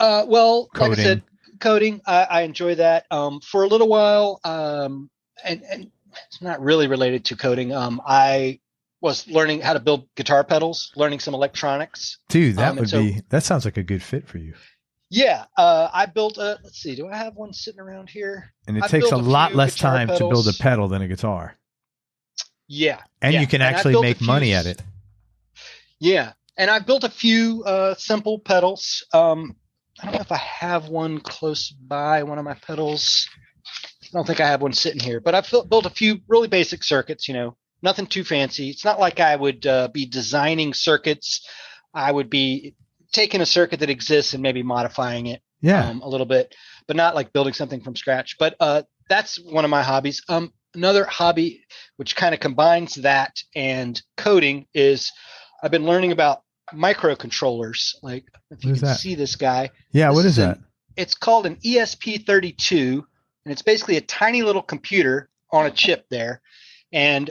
Well, coding. Like I said, coding. I enjoy that. For a little while, and it's not really related to coding. I was learning how to build guitar pedals, learning some electronics. Dude, that sounds like a good fit for you. Yeah. I built let's see, do I have one sitting around here? And it takes a lot less time to build a pedal than a guitar. Yeah. And you can actually make money at it. Yeah. And I've built a few simple pedals. I don't know if I have one close by, one of my pedals. I don't think I have one sitting here, but I've built a few really basic circuits, nothing too fancy. It's not like I would be designing circuits. I would be taking a circuit that exists and maybe modifying it a little bit, but not like building something from scratch. But that's one of my hobbies. Another hobby, which kind of combines that and coding, is I've been learning about microcontrollers. Like, if you can see this guy. Yeah, what is that? It's called an ESP32, and it's basically a tiny little computer on a chip there. And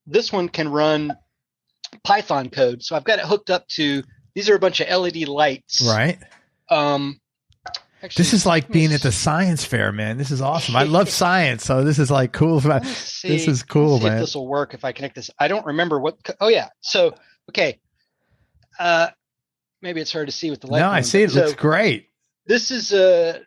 this one can run Python code. So I've got it hooked up to, these are a bunch of LED lights. Right. Actually, this is like being at the science fair, man. This is awesome. I love science, so this is like cool. This is cool, man. If this will work if I connect this. I don't remember what. Oh yeah. So okay. Maybe it's hard to see with the light. No, I see it. It looks great. This is a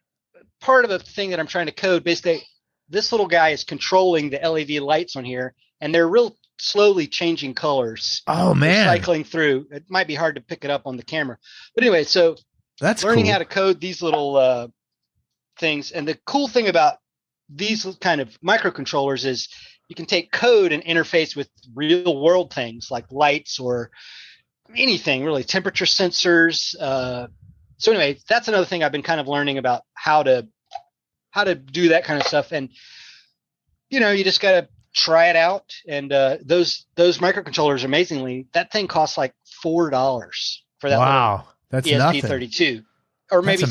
part of a thing that I'm trying to code. Basically, this little guy is controlling the LED lights on here, and they're real slowly changing colors. Oh man, cycling through. It might be hard to pick it up on the camera, but anyway, so. That's learning cool. how to code these little things. And the cool thing about these kind of microcontrollers is you can take code and interface with real world things like lights or anything, really, temperature sensors. So anyway, that's another thing I've been kind of learning about how to do that kind of stuff. And, you just got to try it out. And those microcontrollers, amazingly, that thing costs like $4 for that. Wow. That's ESP32, or maybe